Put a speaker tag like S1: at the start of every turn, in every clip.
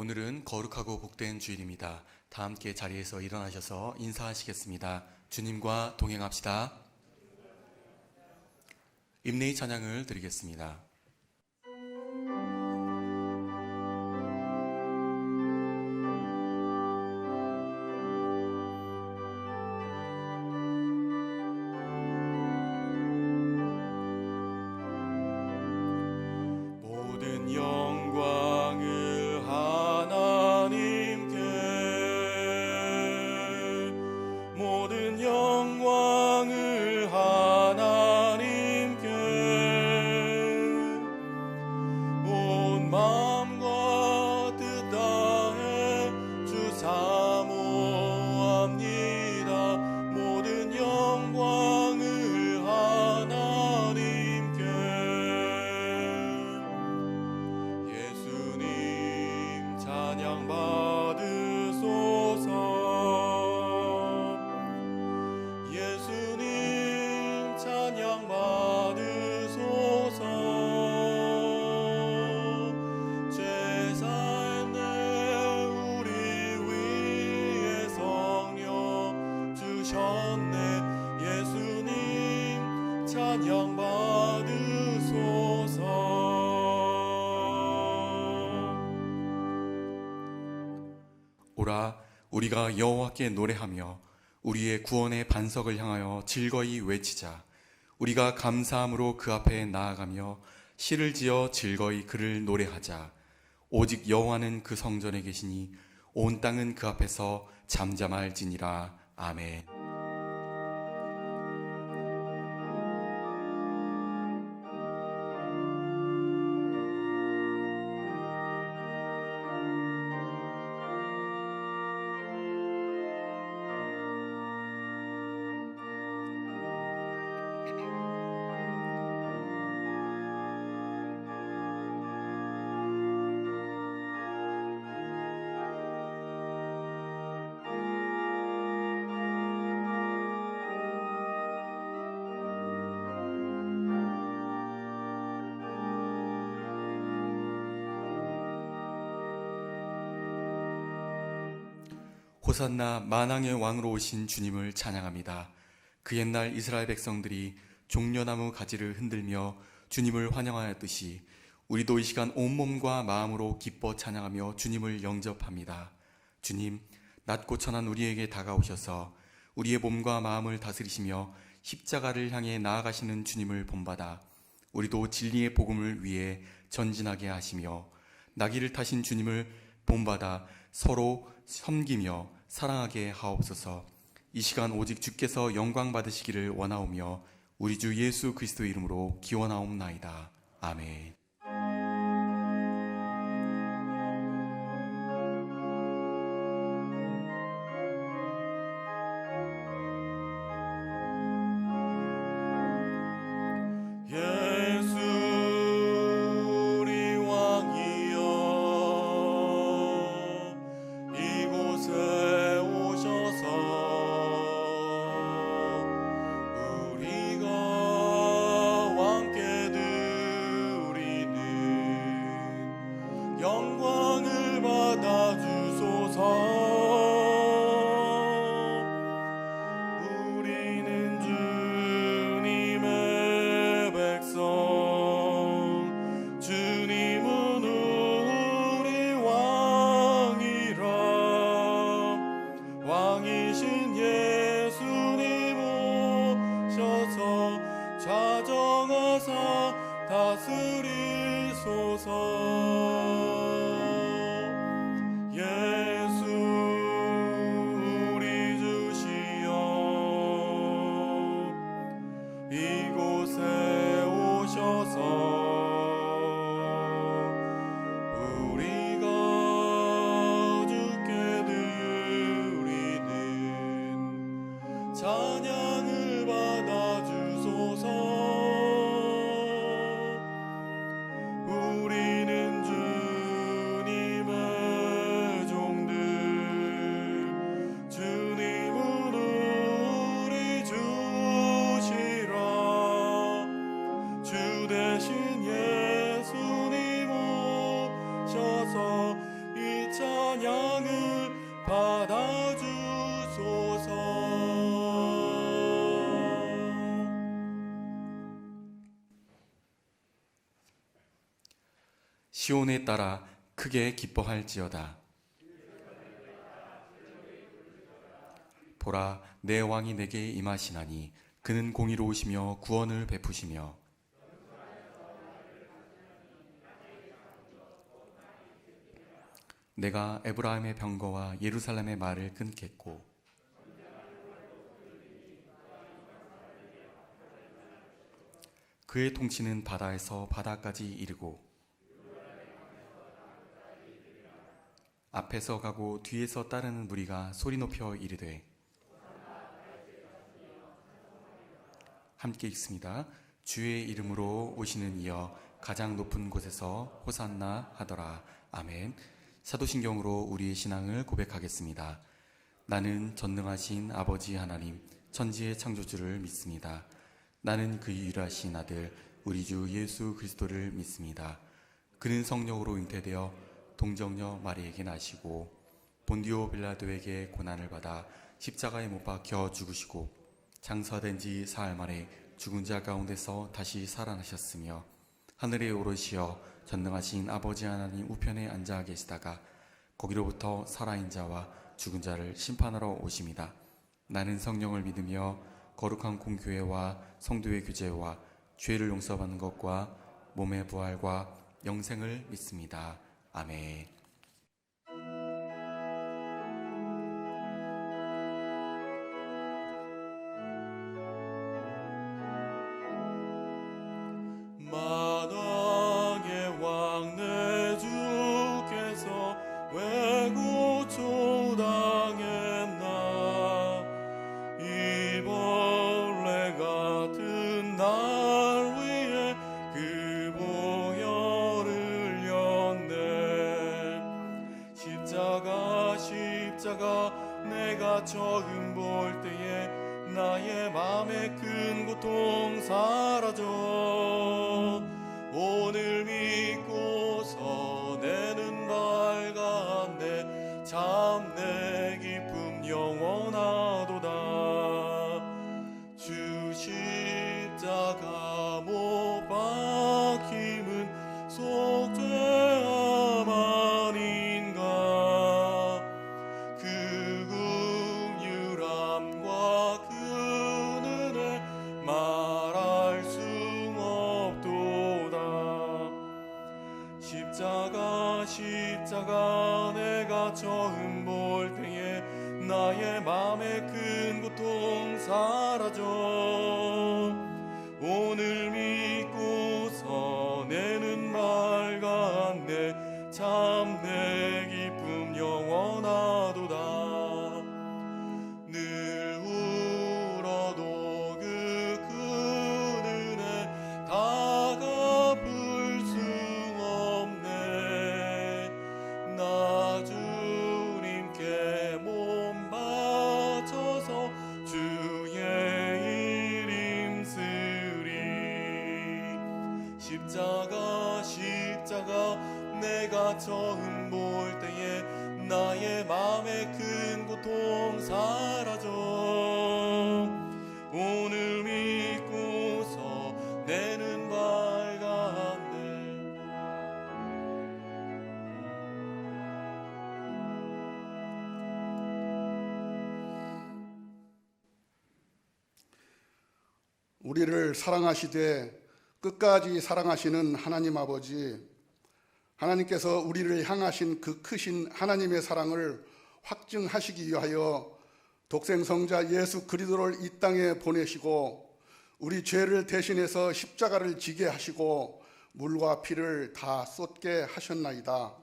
S1: 오늘은 거룩하고 복된 주일입니다. 다 함께 자리에서 일어나셔서 인사하시겠습니다. 주님과 동행합시다. 임내의 찬양을 드리겠습니다. 모든 영광을 하나님께, 모든 영광을 하나님께, 온 마음과 뜻 다해 주 사모합니다. 모든 영광을 하나님께. 예수님 찬양 받으소서. 예수님 찬양 받으소서. 죄 사했네 우리 위에 성령 주셨네. 예수님 찬양 받으소서. 오라, 우리가 여호와께 노래하며 우리의 구원의 반석을 향하여 즐거이 외치자. 우리가 감사함으로 그 앞에 나아가며 시를 지어 즐거이 그를 노래하자. 오직 여호와는 그 성전에 계시니 온 땅은 그 앞에서 잠잠할지니라. 아멘. 호산나 만왕의 왕으로 오신 주님을 찬양합니다. 그 옛날 이스라엘 백성들이 종려나무 가지를 흔들며 주님을 환영하였듯이 우리도 이 시간 온몸과 마음으로 기뻐 찬양하며 주님을 영접합니다. 주님, 낮고 천한 우리에게 다가오셔서 우리의 몸과 마음을 다스리시며 십자가를 향해 나아가시는 주님을 본받아 우리도 진리의 복음을 위해 전진하게 하시며 나귀를 타신 주님을 본받아 서로 섬기며 사랑하게 하옵소서. 이 시간 오직 주께서 영광 받으시기를 원하오며 우리 주 예수 그리스도 이름으로 기원하옵나이다. 아멘. 예수 우리 왕이여, 이곳에 오셔서 우리가 함께 드리는 영광을 받아 주소서. 우리는 주님의 백성, 주님은 우리 왕이라. 왕이신 예수님 오셔서 좌정하사 다스리소서. 예수 우리 주시여, 이곳에 오셔서 우리가 주께 드리는 찬양을 받아 주소서. 우리는 주님의 종들, 주님은 우리 주시라. 주 대신 예수님 오셔서 이 시온에 따라 크게 기뻐할지어다. 보라, 내 왕이 내게 임하시나니 그는 공의로우시며 구원을 베푸시며 내가 에브라임의 병거와 예루살렘의 말을 끊겠고 그의 통치는 바다에서 바다까지 이르고 앞에서 가고 뒤에서 따르는 무리가 소리 높여 이르되 함께 읽습니다. 주의 이름으로 오시는 이여 가장 높은 곳에서 호산나 하더라. 아멘. 사도신경으로 우리의 신앙을 고백하겠습니다. 나는 전능하신 아버지 하나님 천지의 창조주를 믿습니다. 나는 그 유일하신 아들 우리 주 예수 그리스도를 믿습니다. 그는 성령으로 잉태되어 동정녀 마리에게 나시고 본디오 빌라도에게 고난을 받아 십자가에 못 박혀 죽으시고 장사된 지 사흘 만에 죽은 자 가운데서 다시 살아나셨으며 하늘에 오르시어 전능하신 아버지 하나님 우편에 앉아 계시다가 거기로부터 살아있는 자와 죽은 자를 심판하러 오심이다. 나는 성령을 믿으며 거룩한 공교회와 성도의 교제와 죄를 용서받는 것과 몸의 부활과 영생을 믿습니다. 아멘.
S2: 만왕의 왕 내 주께서 왜 고초당했나 이 벌레 같은 날 위에 그 보혈을 흘렸네. 십자가 내가 처음 볼 때에 나의 맘에 큰 고통 사라져 오늘 믿고서 내는 밝았네. 참 내 기쁨 영원하도다. 주 십자가 못 박힘은 속죄함 아닌가. 그 긍휼함과 그 은혜 말할 수 없도다. 십자가 내가 처음 볼 때에 나의 맘에 큰 고통 사라져 오늘 믿고서 내는 밝았네. 참 내 기쁨 영원하도다. 늘 울어도 그 큰 은혜 다 갚을 수 없네. 나 주님께 몸 바쳐서 주의 일 힘쓰리. 십자가 내가 처음 볼 때에 나의 맘에 큰 고통 사라져 오늘 믿고서 내는 밝았네.
S3: 우리를 사랑하시되 끝까지 사랑하시는 하나님 아버지, 하나님께서 우리를 향하신 그 크신 하나님의 사랑을 확증하시기 위하여 독생성자 예수 그리스도를 이 땅에 보내시고 우리 죄를 대신해서 십자가를 지게 하시고 물과 피를 다 쏟게 하셨나이다.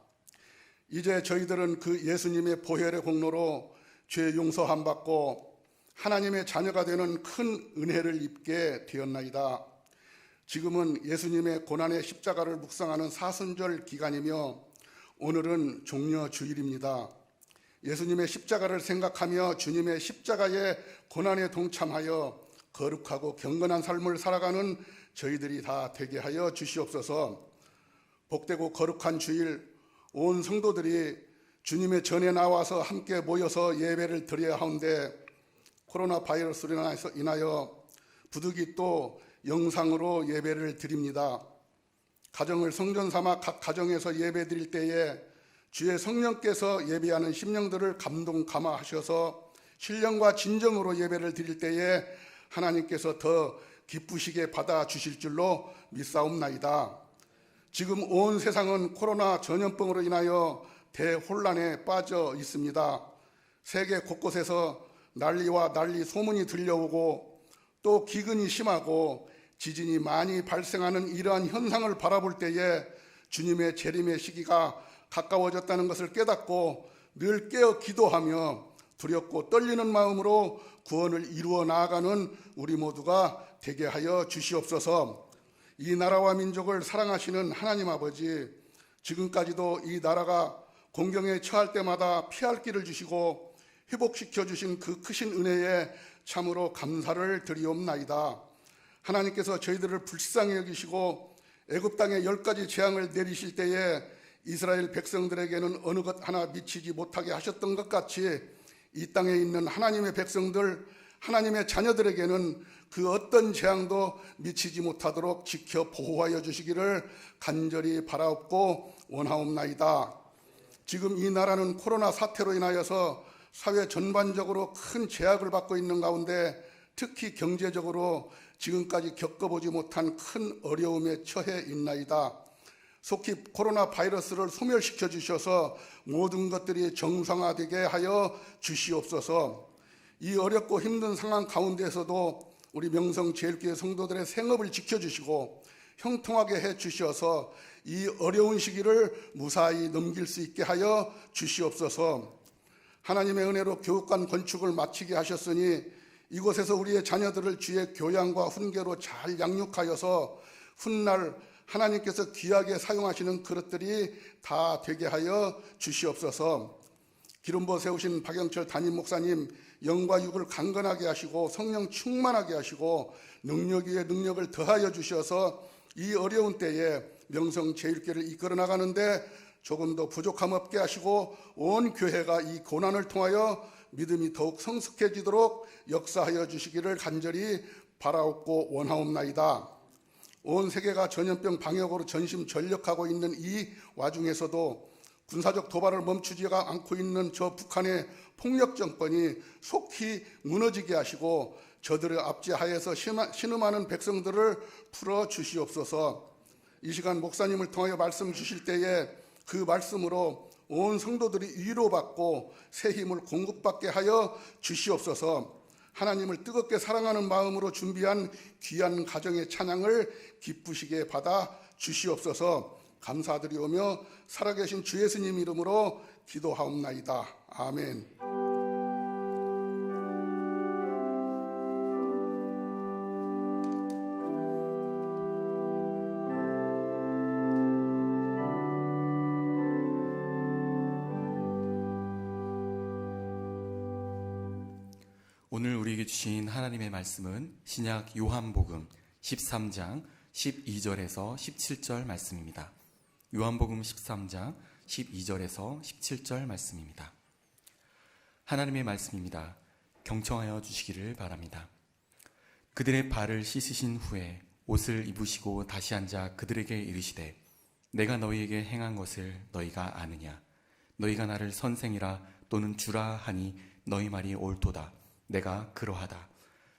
S3: 이제 저희들은 그 예수님의 보혈의 공로로 죄 용서함 받고 하나님의 자녀가 되는 큰 은혜를 입게 되었나이다. 지금은 예수님의 고난의 십자가를 묵상하는 사순절 기간이며 오늘은 종려주일입니다. 예수님의 십자가를 생각하며 주님의 십자가의 고난에 동참하여 거룩하고 경건한 삶을 살아가는 저희들이 다 되게 하여 주시옵소서. 복되고 거룩한 주일 온 성도들이 주님의 전에 나와서 함께 모여서 예배를 드려야 하는데 코로나 바이러스로 인하여 부득이 또 영상으로 예배를 드립니다. 가정을 성전 삼아 각 가정에서 예배 드릴 때에 주의 성령께서 예배하는 심령들을 감동 감화하셔서 신령과 진정으로 예배를 드릴 때에 하나님께서 더 기쁘시게 받아주실 줄로 믿사옵나이다. 지금 온 세상은 코로나 전염병으로 인하여 대혼란에 빠져 있습니다. 세계 곳곳에서 난리와 난리 소문이 들려오고 또 기근이 심하고 지진이 많이 발생하는 이러한 현상을 바라볼 때에 주님의 재림의 시기가 가까워졌다는 것을 깨닫고 늘 깨어 기도하며 두렵고 떨리는 마음으로 구원을 이루어 나아가는 우리 모두가 되게 하여 주시옵소서. 이 나라와 민족을 사랑하시는 하나님 아버지, 지금까지도 이 나라가 공경에 처할 때마다 피할 길을 주시고 회복시켜 주신 그 크신 은혜에 참으로 감사를 드리옵나이다. 하나님께서 저희들을 불쌍히 여기시고 애굽 땅에 10가지 재앙을 내리실 때에 이스라엘 백성들에게는 어느 것 하나 미치지 못하게 하셨던 것 같이 이 땅에 있는 하나님의 백성들, 하나님의 자녀들에게는 그 어떤 재앙도 미치지 못하도록 지켜 보호하여 주시기를 간절히 바라옵고 원하옵나이다. 지금 이 나라는 코로나 사태로 인하여서 사회 전반적으로 큰 제약을 받고 있는 가운데 특히 경제적으로 지금까지 겪어보지 못한 큰 어려움에 처해 있나이다. 속히 코로나 바이러스를 소멸시켜 주셔서 모든 것들이 정상화되게 하여 주시옵소서. 이 어렵고 힘든 상황 가운데서도 우리 명성제일교회 성도들의 생업을 지켜주시고 형통하게 해 주셔서 이 어려운 시기를 무사히 넘길 수 있게 하여 주시옵소서. 하나님의 은혜로 교육관 건축을 마치게 하셨으니 이곳에서 우리의 자녀들을 주의 교양과 훈계로 잘 양육하여서 훗날 하나님께서 귀하게 사용하시는 그릇들이 다 되게 하여 주시옵소서. 기름부어 세우신 박영철 담임 목사님 영과 육을 강건하게 하시고 성령 충만하게 하시고 능력 위에 능력을 더하여 주셔서 이 어려운 때에 명성제일교회를 이끌어 나가는데 조금 더 부족함 없게 하시고 온 교회가 이 고난을 통하여 믿음이 더욱 성숙해지도록 역사하여 주시기를 간절히 바라옵고 원하옵나이다. 온 세계가 전염병 방역으로 전심전력하고 있는 이 와중에서도 군사적 도발을 멈추지가 않고 있는 저 북한의 폭력 정권이 속히 무너지게 하시고 저들의 압제하에서 신음하는 백성들을 풀어 주시옵소서. 이 시간 목사님을 통하여 말씀 주실 때에 그 말씀으로 온 성도들이 위로받고 새 힘을 공급받게 하여 주시옵소서. 하나님을 뜨겁게 사랑하는 마음으로 준비한 귀한 가정의 찬양을 기쁘시게 받아 주시옵소서. 감사드리오며 살아계신 주 예수님 이름으로 기도하옵나이다. 아멘.
S1: 오늘 우리에게 주신 하나님의 말씀은 신약 요한복음 13장 12절에서 17절 말씀입니다. 요한복음 13장 12절에서 17절 말씀입니다. 하나님의 말씀입니다. 경청하여 주시기를 바랍니다. 그들의 발을 씻으신 후에 옷을 입으시고 다시 앉아 그들에게 이르시되 내가 너희에게 행한 것을 너희가 아느냐? 너희가 나를 선생이라 또는 주라 하니 너희 말이 옳도다. 내가 그러하다.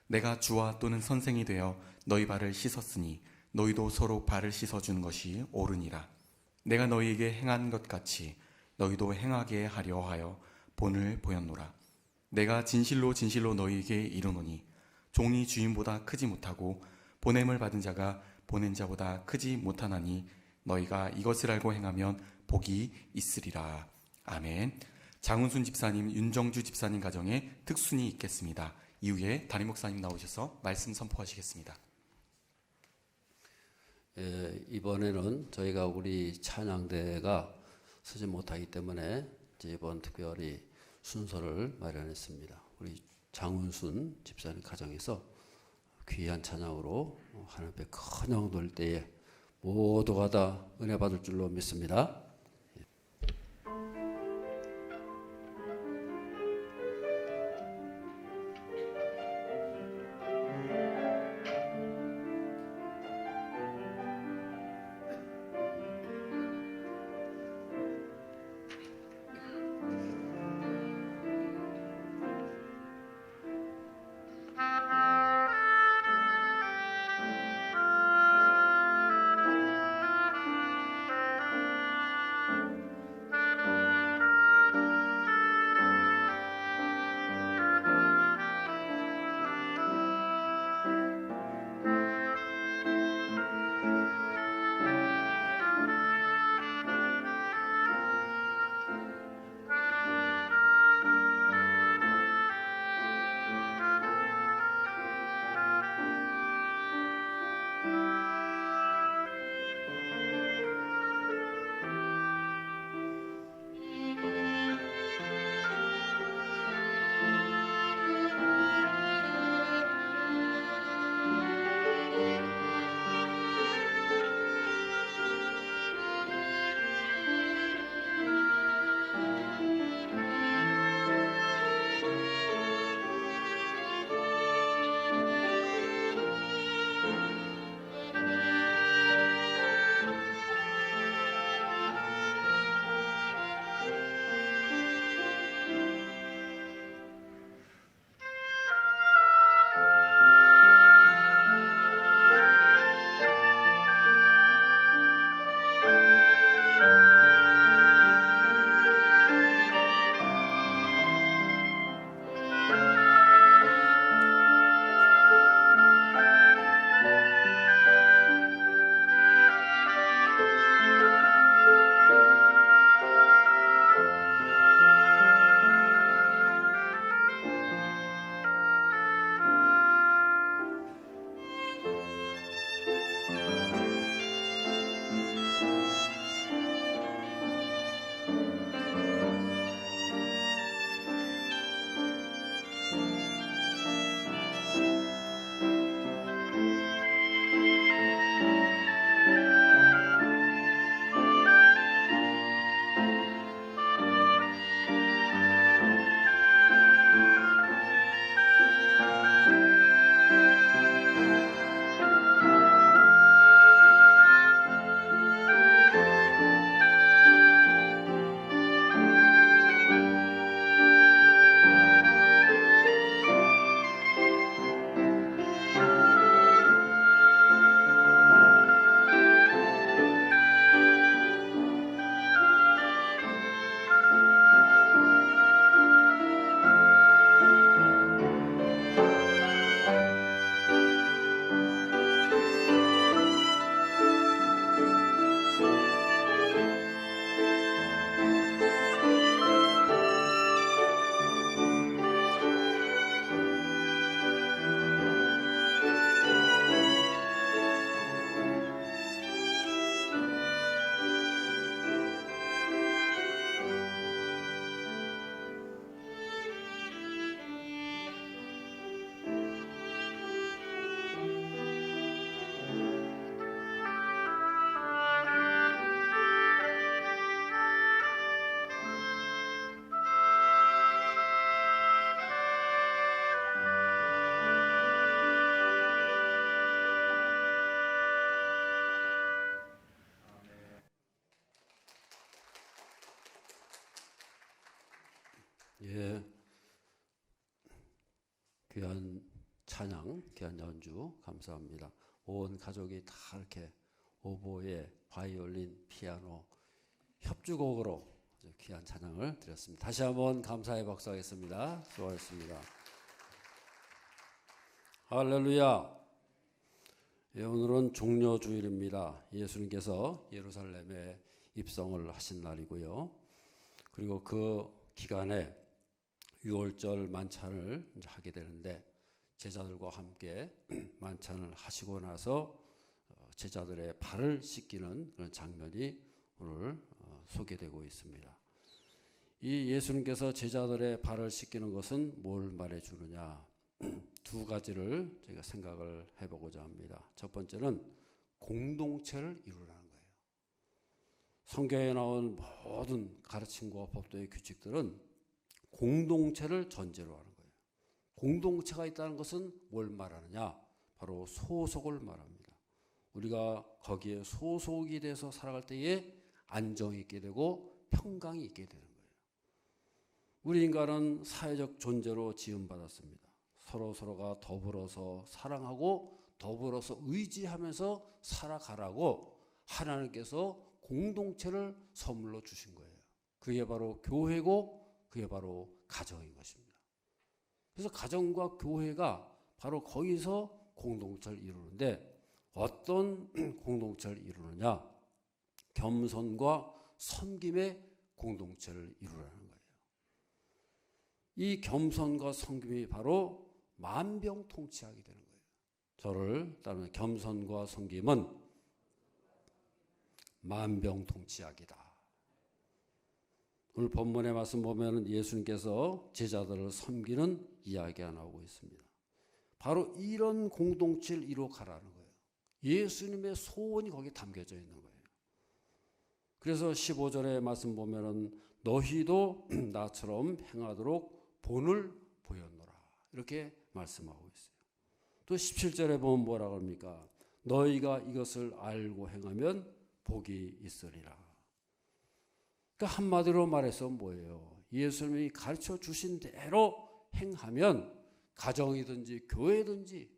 S1: 내가 주와 또는 선생이 되어 너희 발을 씻었으니 너희도 서로 발을 씻어주는 것이 옳으니라. 내가 너희에게 행한 것 같이 너희도 행하게 하려 하여 본을 보였노라. 내가 진실로 진실로 너희에게 이르노니 종이 주인보다 크지 못하고 보냄을 받은 자가 보낸 자보다 크지 못하나니 너희가 이것을 알고 행하면 복이 있으리라. 아멘. 장훈순 집사님, 윤정주 집사님 가정에 특순이 있겠습니다. 이후에 담임 목사님 나오셔서 말씀 선포하시겠습니다.
S4: 이번에는 저희가 우리 찬양대가 서지 못하기 때문에 이번 특별히 순서를 마련했습니다. 우리 장훈순 집사님 가정에서 귀한 찬양으로 하나님 앞에 큰 영광 돌릴 때에 모두가 다 은혜 받을 줄로 믿습니다. 예, 귀한 찬양, 귀한 연주 감사합니다. 온 가족이 다 이렇게 오보에 바이올린, 피아노 협주곡으로 아주 귀한 찬양을 드렸습니다. 다시 한번 감사의 박수하겠습니다. 수고하셨습니다. 할렐루야. 예, 오늘은 종려주일입니다. 예수님께서 예루살렘에 입성을 하신 날이고요. 그리고 그 기간에 유월절 만찬을 이제 하게 되는데 제자들과 함께 만찬을 하시고 나서 제자들의 발을 씻기는 그런 장면이 오늘 소개되고 있습니다. 이 예수님께서 제자들의 발을 씻기는 것은 뭘 말해주느냐? 두 가지를 저희가 생각을 해보고자 합니다. 첫 번째는 공동체를 이루라는 거예요. 성경에 나온 모든 가르침과 법도의 규칙들은 공동체를 전제로 하는 거예요. 공동체가 있다는 것은 뭘 말하느냐? 바로 소속을 말합니다. 우리가 거기에 소속이 돼서 살아갈 때에 안정이 있게 되고 평강이 있게 되는 거예요. 우리 인간은 사회적 존재로 지음받았습니다. 서로가 더불어서 사랑하고 더불어서 의지하면서 살아가라고 하나님께서 공동체를 선물로 주신 거예요. 그게 바로 교회고 그게 바로 가정인 것입니다. 그래서 가정과 교회가 바로 거기서 공동체를 이루는데 어떤 공동체를 이루느냐? 겸손과 섬김의 공동체를 이루라는 거예요. 이 겸손과 섬김이 바로 만병통치하게 되는 거예요. 저를 따르면 겸손과 섬김은 만병통치약이다. 오늘 본문의 말씀 보면 예수님께서 제자들을 섬기는 이야기가 나오고 있습니다. 바로 이런 공동체를 이루어 가라는 거예요. 예수님의 소원이 거기에 담겨져 있는 거예요. 그래서 15절의 말씀 보면은 너희도 나처럼 행하도록 본을 보였노라. 이렇게 말씀하고 있어요. 또 17절에 보면 뭐라고 합니까? 너희가 이것을 알고 행하면 복이 있으리라. 그러니까 한마디로 말해서 뭐예요? 예수님이 가르쳐 주신 대로 행하면 가정이든지 교회든지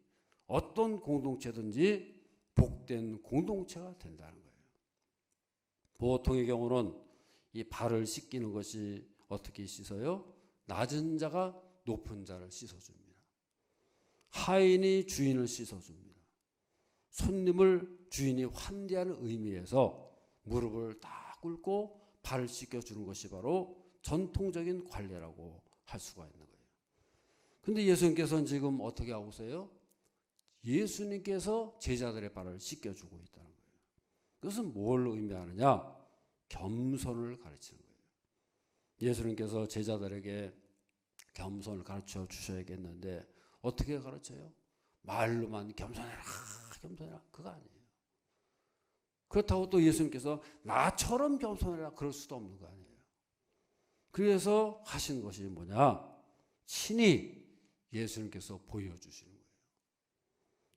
S4: 어떤 공동체든지 복된 공동체가 된다는 거예요. 보통의 경우는 이 발을 씻기는 것이 어떻게 씻어요? 낮은 자가 높은 자를 씻어줍니다. 하인이 주인을 씻어줍니다. 손님을 주인이 환대하는 의미에서 무릎을 딱 꿇고 발을 씻겨주는 것이 바로 전통적인 관례라고 할 수가 있는 거예요. 그런데 예수님께서는 지금 어떻게 하고 있어요? 예수님께서 제자들의 발을 씻겨주고 있다는 거예요. 그것은 뭘 의미하느냐? 겸손을 가르치는 거예요. 예수님께서 제자들에게 겸손을 가르쳐 주셔야겠는데 어떻게 가르쳐요? 말로만 겸손해라, 겸손해라. 그거 아니에요. 그렇다고 또 예수님께서 나처럼 겸손해라 그럴 수도 없는 거 아니에요. 그래서 하신 것이 뭐냐? 친히 예수님께서 보여주시는 거예요.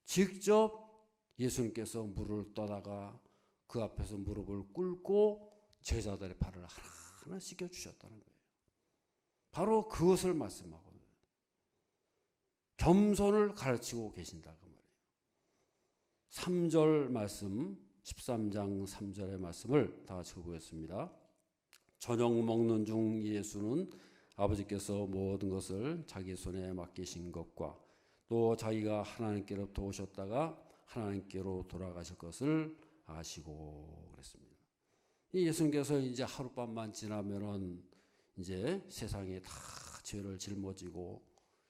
S4: 직접 예수님께서 물을 떠다가 그 앞에서 무릎을 꿇고 제자들의 발을 하나하나 씻겨주셨다는 거예요. 바로 그것을 말씀하고 겸손을 가르치고 계신다 그 말이에요. 3절 말씀 13장 3절의 말씀을 다 같이 보겠습니다. 저녁 먹는 중 예수는 아버지께서 모든 것을 자기 손에 맡기신 것과 또 자기가 하나님께로부터 오셨다가 하나님께로 돌아가실 것을 아시고 그랬습니다. 예수님께서 이제 하룻밤만 지나면은 이제 세상에 다 죄를 짊어지고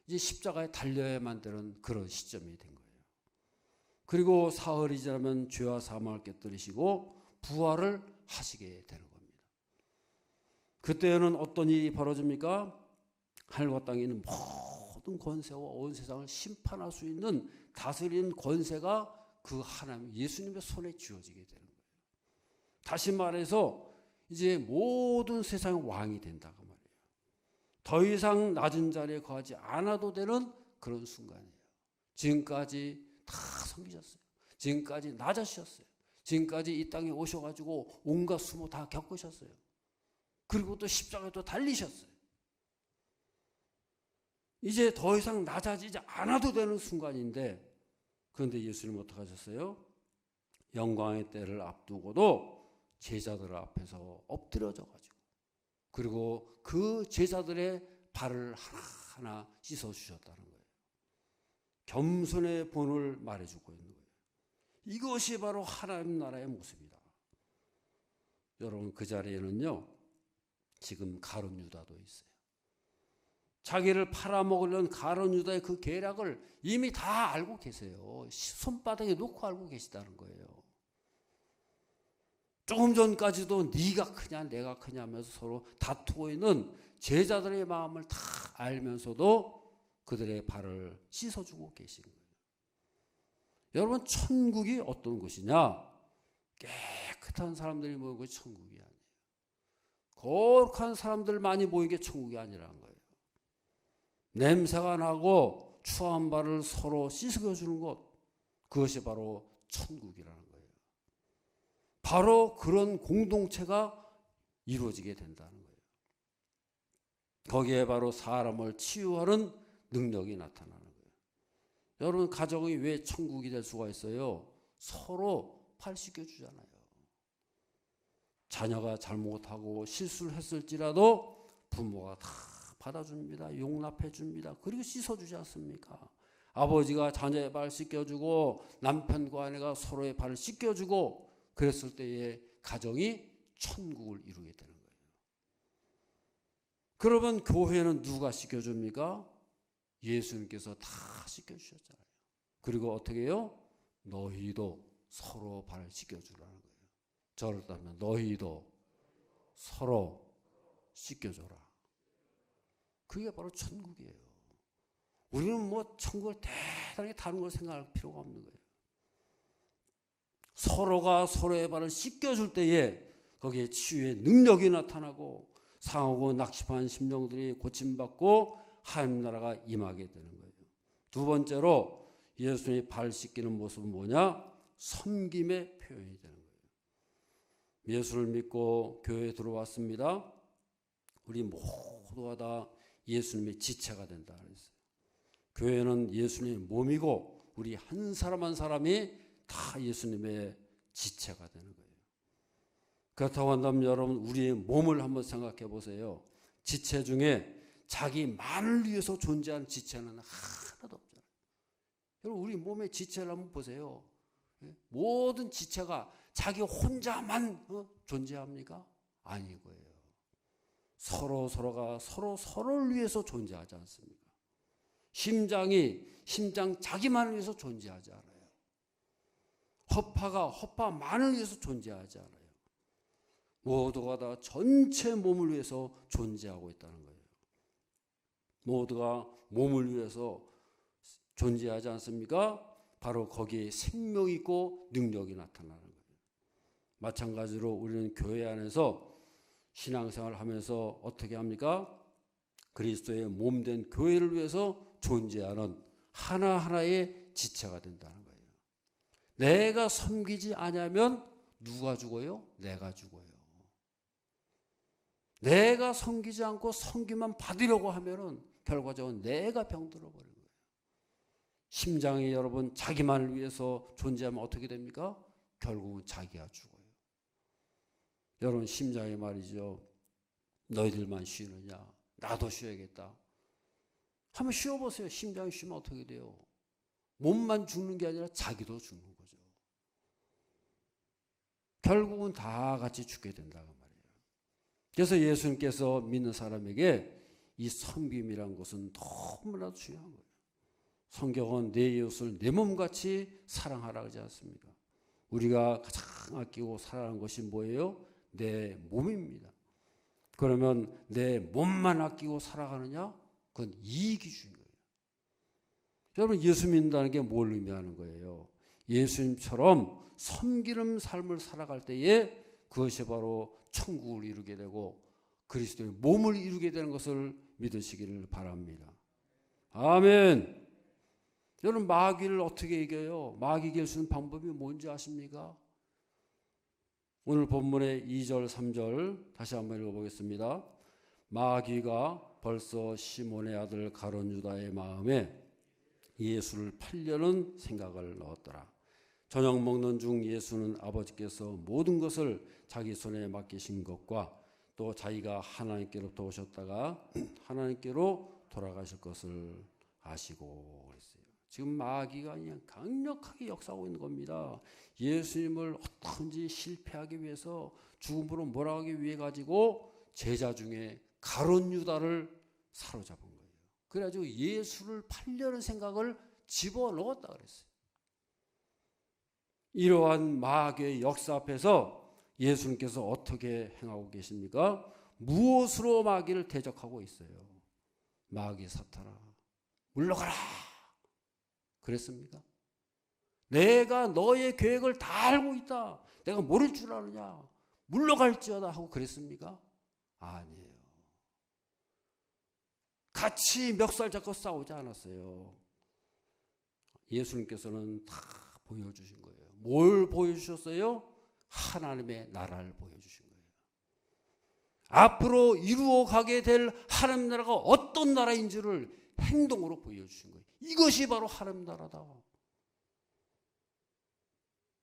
S4: 이제 십자가에 달려야만 되는 그런 시점이 된 거예요. 그리고 사흘이 지나면 죄와 사망을 깨뜨리시고 부활을 하시게 되는 겁니다. 그때는 어떤 일이 벌어집니까? 하늘과 땅에 있는 모든 권세와 온 세상을 심판할 수 있는 다스리는 권세가 그 하나님 예수님의 손에 쥐어지게 되는 거예요. 다시 말해서 이제 모든 세상의 왕이 된다 그 말이에요. 더 이상 낮은 자리에 거하지 않아도 되는 그런 순간이에요. 지금까지 다 섬기셨어요. 지금까지 낮아지셨어요. 지금까지 이 땅에 오셔가지고 온갖 수모 다 겪으셨어요. 그리고 또 십자가에 또 달리셨어요. 이제 더 이상 낮아지지 않아도 되는 순간인데, 그런데 예수님 어떻게 하셨어요? 영광의 때를 앞두고도 제자들 앞에서 엎드려져 가지고, 그리고 그 제자들의 발을 하나하나 씻어 주셨다는 거예요. 겸손의 본을 말해주고 있는 거예요. 이것이 바로 하나님 나라의 모습이다. 여러분, 그 자리에는요, 지금 가룟 유다도 있어요. 자기를 팔아먹으려는 가룟 유다의 그 계략을 이미 다 알고 계세요. 손바닥에 놓고 알고 계시다는 거예요. 조금 전까지도 네가 크냐 내가 크냐 하면서 서로 다투고 있는 제자들의 마음을 다 알면서도 그들의 발을 씻어주고 계신 거예요. 여러분, 천국이 어떤 곳이냐? 깨끗한 사람들이 모이는 것이 천국이 아니에요. 거룩한 사람들 많이 모이는 게 천국이 아니라는 거예요. 냄새가 나고 추한 발을 서로 씻어주는 것, 그것이 바로 천국이라는 거예요. 바로 그런 공동체가 이루어지게 된다는 거예요. 거기에 바로 사람을 치유하는 능력이 나타나는 거예요. 여러분, 가정이 왜 천국이 될 수가 있어요? 서로 팔 씻겨주잖아요. 자녀가 잘못하고 실수를 했을지라도 부모가 다 받아줍니다. 용납해줍니다. 그리고 씻어주지 않습니까? 아버지가 자녀의 발 씻겨주고 남편과 아내가 서로의 발을 씻겨주고 그랬을 때에 가정이 천국을 이루게 되는 거예요. 그러면 교회는 누가 씻겨줍니까? 예수님께서 다 씻겨주셨잖아요. 그리고 어떻게 해요? 너희도 서로 발을 씻겨주라는 거예요. 저를 따르면 너희도 서로 씻겨줘라. 그게 바로 천국이에요. 우리는 뭐 천국을 대단히 다른 걸 생각할 필요가 없는 거예요. 서로가 서로의 발을 씻겨줄 때에 거기에 치유의 능력이 나타나고 상하고 낙심한 심령들이 고침받고 하나님 나라가 임하게 되는 거예요. 두 번째로 예수님이 발 씻기는 모습은 뭐냐? 섬김의 표현이 되는 거예요. 예수를 믿고 교회에 들어왔습니다. 우리 모두가 다 예수님의 지체가 된다 그랬어요. 교회는 예수님의 몸이고 우리 한 사람 한 사람이 다 예수님의 지체가 되는 거예요. 그렇다고 한다면 여러분, 우리의 몸을 한번 생각해 보세요. 지체 중에 자기만을 위해서 존재하는 지체는 하나도 없잖아요. 여러분, 우리 몸의 지체를 한번 보세요. 모든 지체가 자기 혼자만 존재합니까? 아닌 거예요. 서로가 서로를 위해서 존재하지 않습니까? 심장 자기만을 위해서 존재하지 않아요. 허파가 허파만을 위해서 존재하지 않아요. 모두가 다 전체 몸을 위해서 존재하고 있다는 거예요. 모두가 몸을 위해서 존재하지 않습니까? 바로 거기에 생명이 있고 능력이 나타나는 거예요. 마찬가지로 우리는 교회 안에서 신앙생활을 하면서 어떻게 합니까? 그리스도의 몸된 교회를 위해서 존재하는 하나하나의 지체가 된다는 거예요. 내가 섬기지 않으면 누가 죽어요? 내가 죽어요. 내가 섬기지 않고 섬기만 받으려고 하면은 결과적으로 내가 병들어 버리는 거예요. 심장이 여러분 자기만을 위해서 존재하면 어떻게 됩니까? 결국은 자기가 죽어요. 여러분, 심장이 말이죠. 너희들만 쉬느냐? 나도 쉬어야겠다. 한번 쉬어보세요. 심장이 쉬면 어떻게 돼요? 몸만 죽는 게 아니라 자기도 죽는 거죠. 결국은 다 같이 죽게 된다고 말이에요. 그래서 예수님께서 믿는 사람에게 이 섬김이란 것은 너무나도 중요한 거예요. 성경은 내 이웃을 내 몸같이 사랑하라 그러지 않습니까? 우리가 가장 아끼고 사랑하는 것이 뭐예요? 내 몸입니다. 그러면 내 몸만 아끼고 살아가느냐? 그건 이익이 중요해요. 여러분, 예수 믿는다는 게 뭘 의미하는 거예요? 예수님처럼 섬기는 삶을 살아갈 때에 그것이 바로 천국을 이루게 되고 그리스도의 몸을 이루게 되는 것을 믿으시기를 바랍니다. 아멘. 여러분, 마귀를 어떻게 이겨요? 마귀 이길 수 있는 방법이 뭔지 아십니까? 오늘 본문의 2절, 3절 다시 한번 읽어보겠습니다. 마귀가 벌써 시몬의 아들 가룟 유다의 마음에 예수를 팔려는 생각을 넣었더라. 저녁 먹는 중 예수는 아버지께서 모든 것을 자기 손에 맡기신 것과 또 자기가 하나님께로부터 오셨다가 하나님께로 돌아가실 것을 아시고 그랬어요. 지금 마귀가 그냥 강력하게 역사하고 있는 겁니다. 예수님을 어떻게든지 실패하기 위해서 죽음으로 몰아가기 위해 가지고 제자 중에 가룟 유다를 사로잡은 거예요. 그래가지고 예수를 팔려는 생각을 집어넣었다 그랬어요. 이러한 마귀의 역사 앞에서 예수님께서 어떻게 행하고 계십니까? 무엇으로 마귀를 대적하고 있어요? 마귀 사탄아, 물러가라. 그랬습니까? 내가 너의 계획을 다 알고 있다. 내가 모를 줄 아느냐? 물러갈지어다 하고 그랬습니까? 아니에요. 같이 멱살 잡고 싸우지 않았어요. 예수님께서는 다 보여주신 거예요. 뭘 보여주셨어요? 하나님의 나라를 보여주신 거예요. 앞으로 이루어가게 될 하나님 나라가 어떤 나라인지를 행동으로 보여주신 거예요. 이것이 바로 하나님 나라다.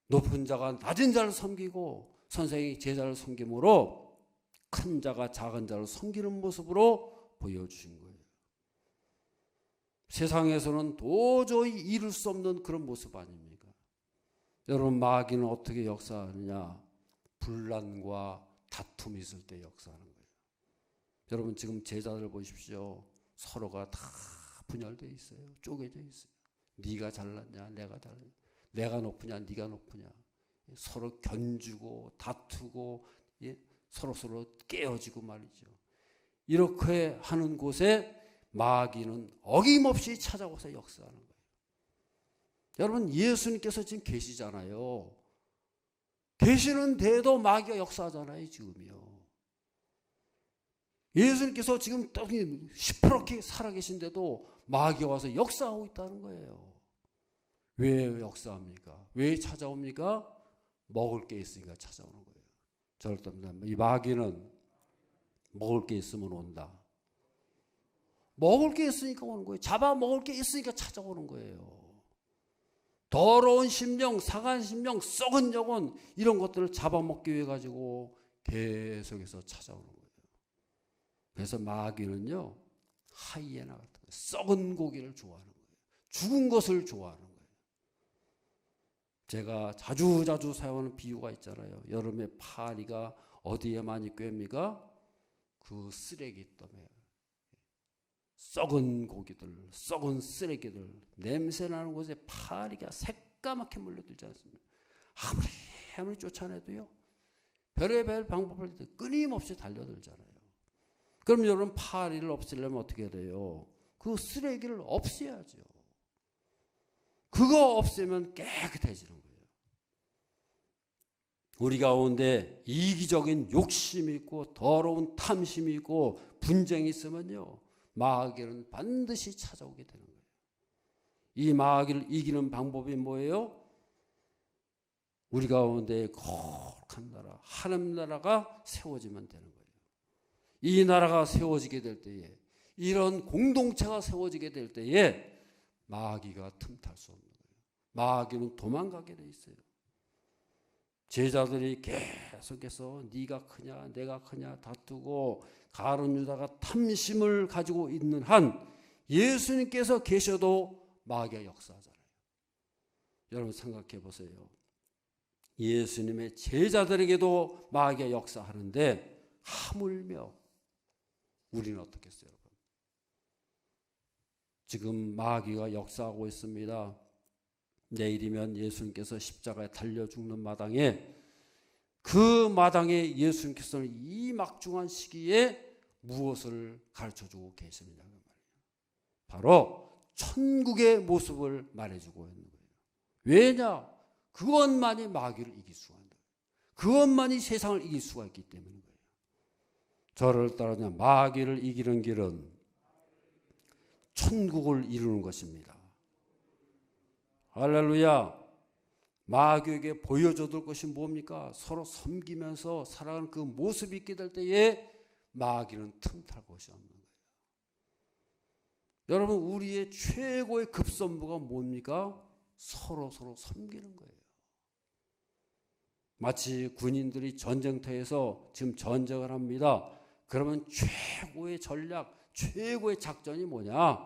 S4: 높은 자가 낮은 자를 섬기고 선생이 제자를 섬김으로 큰 자가 작은 자를 섬기는 모습으로 보여주신 거예요. 세상에서는 도저히 이룰 수 없는 그런 모습 아닙니까? 여러분, 마귀는 어떻게 역사하느냐? 분란과 다툼이 있을 때 역사하는 거예요. 여러분, 지금 제자들 보십시오. 서로가 다 분열되어 있어요. 쪼개져 있어요. 네가 잘났냐, 내가 잘났냐, 내가 높으냐, 네가 높으냐, 서로 견주고 다투고 서로 깨어지고 말이죠. 이렇게 하는 곳에 마귀는 어김없이 찾아와서 역사하는 거예요. 여러분, 예수님께서 지금 계시잖아요. 계시는데도 마귀가 역사하잖아요, 지금요. 예수님께서 지금 시퍼렇게 살아계신데도 마귀가 와서 역사하고 있다는 거예요. 왜 역사합니까? 왜 찾아옵니까? 먹을 게 있으니까 찾아오는 거예요. 절대입니다. 이 마귀는 먹을 게 있으면 온다. 먹을 게 있으니까 오는 거예요. 잡아 먹을 게 있으니까 찾아오는 거예요. 더러운 심령, 상한 심령, 썩은 영혼, 이런 것들을 잡아먹기 위해 가지고 계속해서 찾아오는 거예요. 그래서 마귀는요, 하이에나 같은 거예요. 썩은 고기를 좋아하는 거예요. 죽은 것을 좋아하는 거예요. 제가 자주 사용하는 비유가 있잖아요. 여름에 파리가 어디에 많이 꿰입니까? 그 쓰레기더미에. 썩은 고기들, 썩은 쓰레기들, 냄새나는 곳에 파리가 새까맣게 몰려들지 않습니까? 아무리 쫓아내도요, 별의별 방법을 끊임없이 달려들잖아요. 그럼 여러분, 파리를 없애려면 어떻게 돼요? 그 쓰레기를 없애야죠. 그거 없애면 깨끗해지는 거예요. 우리 가운데 이기적인 욕심이 있고 더러운 탐심이 있고 분쟁이 있으면요, 마귀는 반드시 찾아오게 되는 거예요. 이 마귀를 이기는 방법이 뭐예요? 우리 가운데 거룩한 나라, 하나님 나라가 세워지면 되는 거예요. 이 나라가 세워지게 될 때에, 이런 공동체가 세워지게 될 때에 마귀가 틈탈 수 없는 거예요. 마귀는 도망가게 돼 있어요. 제자들이 계속해서 네가 크냐 내가 크냐 다투고 가룟 유다가 탐심을 가지고 있는 한 예수님께서 계셔도 마귀가 역사하잖아요. 여러분 생각해 보세요. 예수님의 제자들에게도 마귀가 역사하는데 하물며 우리는 어떻겠어요, 여러분? 지금 마귀가 역사하고 있습니다. 내일이면 예수님께서 십자가에 달려 죽는 마당에, 그 마당에 예수님께서는 이 막중한 시기에 무엇을 가르쳐주고 계시느냐 그 말이에요. 바로 천국의 모습을 말해주고 있는 거예요. 왜냐? 그것만이 마귀를 이길 수가 있는 거예요. 그것만이 세상을 이길 수가 있기 때문인 거예요. 저를 따르냐, 마귀를 이기는 길은 천국을 이루는 것입니다. 할렐루야. 마귀에게 보여줘둘 것이 뭡니까? 서로 섬기면서 살아가는 그 모습이 있게 될 때에 마귀는 틈탈 것이 없는 거예요. 여러분, 우리의 최고의 급선무가 뭡니까? 서로 섬기는 거예요. 마치 군인들이 전쟁터에서 지금 전쟁을 합니다. 그러면 최고의 전략, 최고의 작전이 뭐냐?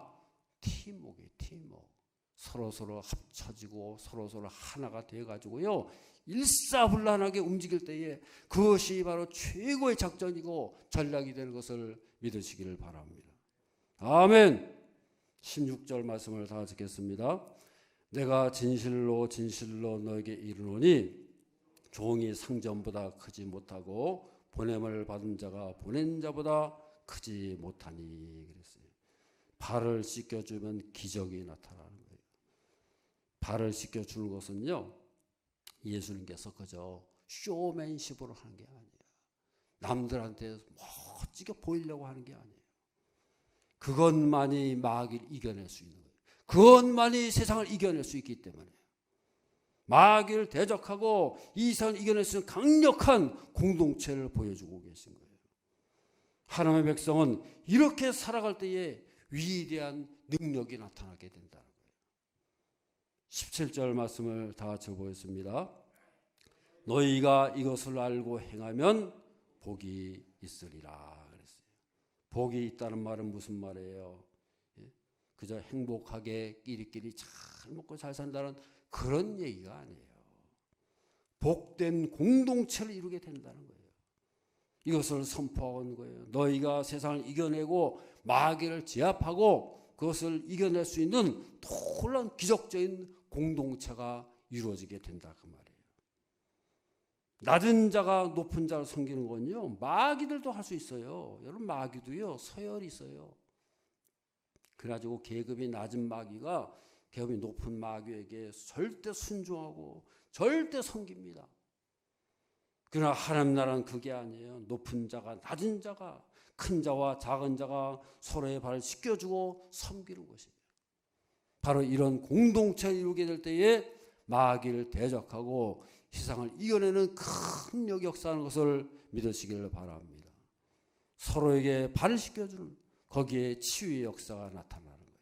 S4: 팀워크예요. 팀워크. 서로 합쳐지고 서로 하나가 돼가지고요, 일사불란하게 움직일 때에 그것이 바로 최고의 작전이고 전략이 되는 것을 믿으시기를 바랍니다. 아멘. 16절 말씀을 다 듣겠습니다. 내가 진실로 너에게 이르노니 종이 상전보다 크지 못하고 보냄을 받은 자가 보낸 자보다 크지 못하니 그랬어요. 발을 씻겨주면 기적이 나타나는 거예요. 발을 씻겨주는 것은요, 예수님께서 그저 쇼맨십으로 하는 게 아니에요. 남들한테 멋지게 보이려고 하는 게 아니에요. 그것만이 마귀를 이겨낼 수 있는 거예요. 그것만이 세상을 이겨낼 수 있기 때문에 마귀를 대적하고 이 세상을 이겨낼 수 있는 강력한 공동체를 보여주고 계신 거예요. 하나님의 백성은 이렇게 살아갈 때에 위대한 능력이 나타나게 된다는 거예요. 17절 말씀을 다 같이 보겠습니다. 너희가 이것을 알고 행하면 복이 있으리라 그랬어요. 복이 있다는 말은 무슨 말이에요? 그저 행복하게 끼리끼리 잘 먹고 잘 산다는 그런 얘기가 아니에요. 복된 공동체를 이루게 된다는 거예요. 이것을 선포하는 거예요. 너희가 세상을 이겨내고 마귀를 제압하고 그것을 이겨낼 수 있는 놀라운 기적적인 공동체가 이루어지게 된다 그 말이에요. 낮은 자가 높은 자를 섬기는 건요, 마귀들도 할 수 있어요. 여러분, 마귀도요 서열이 있어요. 그래가지고 계급이 낮은 마귀가 계급이 높은 마귀에게 절대 순종하고 절대 섬깁니다. 그러나 하나님 나라는 그게 아니에요. 높은 자가 낮은 자가, 큰 자와 작은 자가 서로의 발을 씻겨주고 섬기는 것이에요. 바로 이런 공동체를 이루게 될 때에 마귀를 대적하고 세상을 이겨내는 큰 역사하는 것을 믿으시기를 바랍니다. 서로에게 발을 씻겨주는, 거기에 치유의 역사가 나타나는 거예요.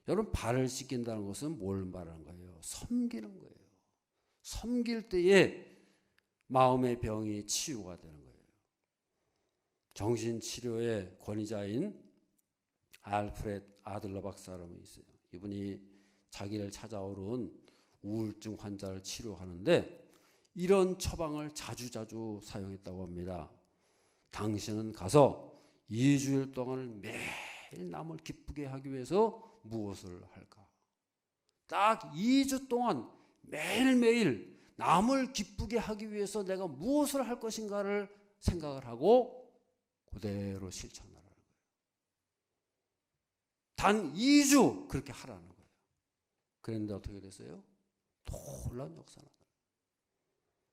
S4: 여러분, 발을 씻긴다는 것은 뭘 말하는 거예요? 섬기는 거예요. 섬길 때에 마음의 병이 치유가 되는 거예요. 정신치료의 권위자인 알프레드 아들러 박사라는 있어요. 이분이 자기를 찾아오는 우울증 환자를 치료하는데 이런 처방을 자주 사용했다고 합니다. 당신은 가서 2주일 동안을 매일 남을 기쁘게 하기 위해서 무엇을 할까? 딱 2주 동안 매일매일 남을 기쁘게 하기 위해서 내가 무엇을 할 것인가를 생각을 하고 그대로 실천하라는 거예요. 단 2주 그렇게 하라는 거예요. 그런데 어떻게 됐어요? 놀라운 역사가 나요.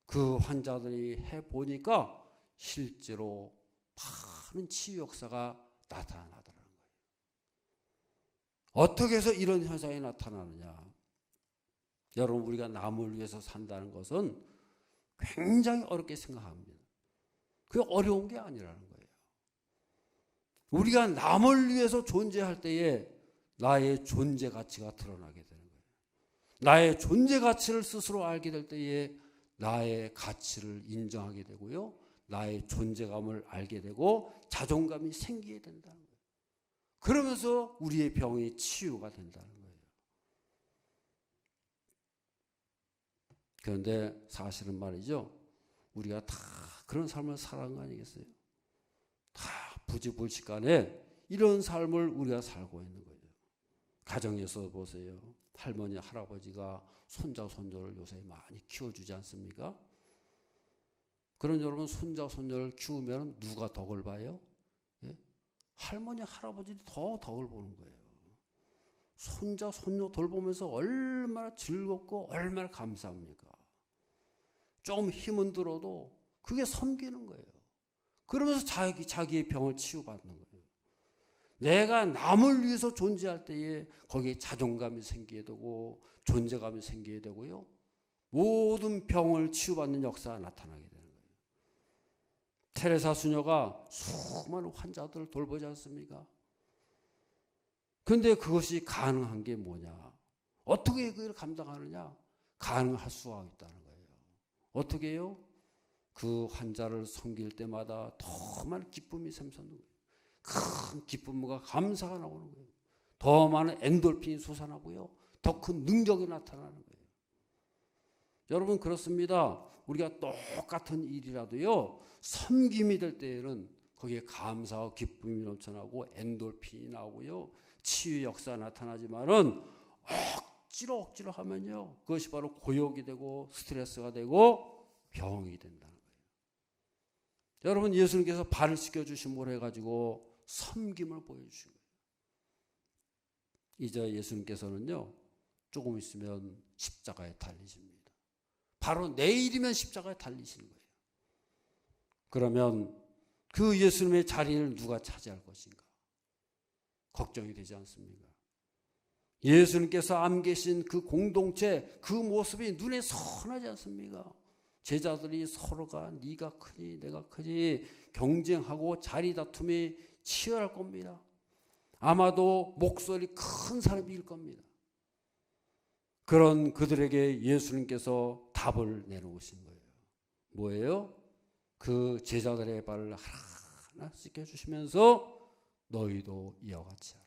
S4: 그 환자들이 해보니까 실제로 많은 치유 역사가 나타나더라는 거예요. 어떻게 해서 이런 현상이 나타나느냐? 여러분, 우리가 남을 위해서 산다는 것은 굉장히 어렵게 생각합니다. 그게 어려운 게 아니라는 거예요. 우리가 남을 위해서 존재할 때에 나의 존재 가치가 드러나게 되는 거예요. 나의 존재 가치를 스스로 알게 될 때에 나의 가치를 인정하게 되고요, 나의 존재감을 알게 되고 자존감이 생기게 된다는 거예요. 그러면서 우리의 병이 치유가 된다는 거예요. 그런데 사실은 말이죠, 우리가 다 그런 삶을 살아간 거 아니겠어요? 다 부지불식간에 이런 삶을 우리가 살고 있는 거예요. 가정에서 보세요. 할머니, 할아버지가 손자, 손녀를 요새 많이 키워주지 않습니까? 그런 여러분, 손자, 손녀를 키우면 누가 덕을 봐요? 예? 할머니, 할아버지도 더 덕을 보는 거예요. 손자, 손녀 돌보면서 얼마나 즐겁고 얼마나 감사합니까? 좀 힘은 들어도 그게 섬기는 거예요. 그러면서 자기의 병을 치유받는 거예요. 내가 남을 위해서 존재할 때에 거기에 자존감이 생기게 되고 존재감이 생기게 되고요, 모든 병을 치유받는 역사가 나타나게 되는 거예요. 테레사 수녀가 수많은 환자들을 돌보지 않습니까? 그런데 그것이 가능한 게 뭐냐? 어떻게 그걸 감당하느냐? 가능할 수가 있다는 거예요. 어떻게 해요? 그 환자를 섬길 때마다 더 많은 기쁨이 샘솟는 거예요. 큰 기쁨과 감사가 나오는 거예요. 더 많은 엔돌핀이 솟아나고요. 더 큰 능력이 나타나는 거예요. 여러분 그렇습니다. 우리가 똑같은 일이라도요. 섬김이 될 때에는 거기에 감사와 기쁨이 넘쳐나고 엔돌핀이 나오고요. 치유 역사가 나타나지만은 억지로 하면요. 그것이 바로 고역이 되고 스트레스가 되고 병이 된다는 거예요. 여러분 예수님께서 발을 씻겨주심으로 해가지고 섬김을 보여주신 거예요. 이제 예수님께서는요. 조금 있으면 십자가에 달리십니다. 바로 내일이면 십자가에 달리시는 거예요. 그러면 그 예수님의 자리를 누가 차지할 것인가? 걱정이 되지 않습니까? 예수님께서 암 계신 그 공동체, 그 모습이 눈에 선하지 않습니까? 제자들이 서로가 네가 크니 내가 크니 경쟁하고 자리 다툼이 치열할 겁니다. 아마도 목소리 큰 사람이 이길 겁니다. 그런 그들에게 예수님께서 답을 내놓으신 거예요. 뭐예요? 그 제자들의 발을 하나하나 씻겨주시면서 너희도 이와 같이 하라.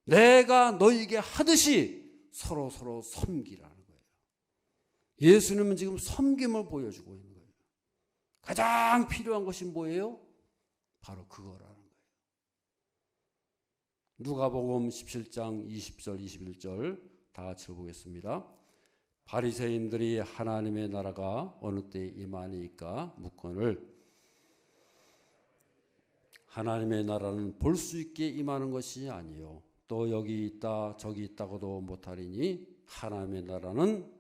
S4: 내가 너희에게 하듯이 서로 섬기라는 거예요. 예수님은 지금 섬김을 보여주고 있는 거예요. 가장 필요한 것이 뭐예요? 바로 그거라는 거예요. 누가복음 17장 20절 21절 다 같이 보겠습니다. 바리새인들이 하나님의 나라가 어느 때에 임하니까 묻거늘 하나님의 나라는 볼 수 있게 임하는 것이 아니요 또 여기 있다 저기 있다고도 못하리니 하나님의 나라는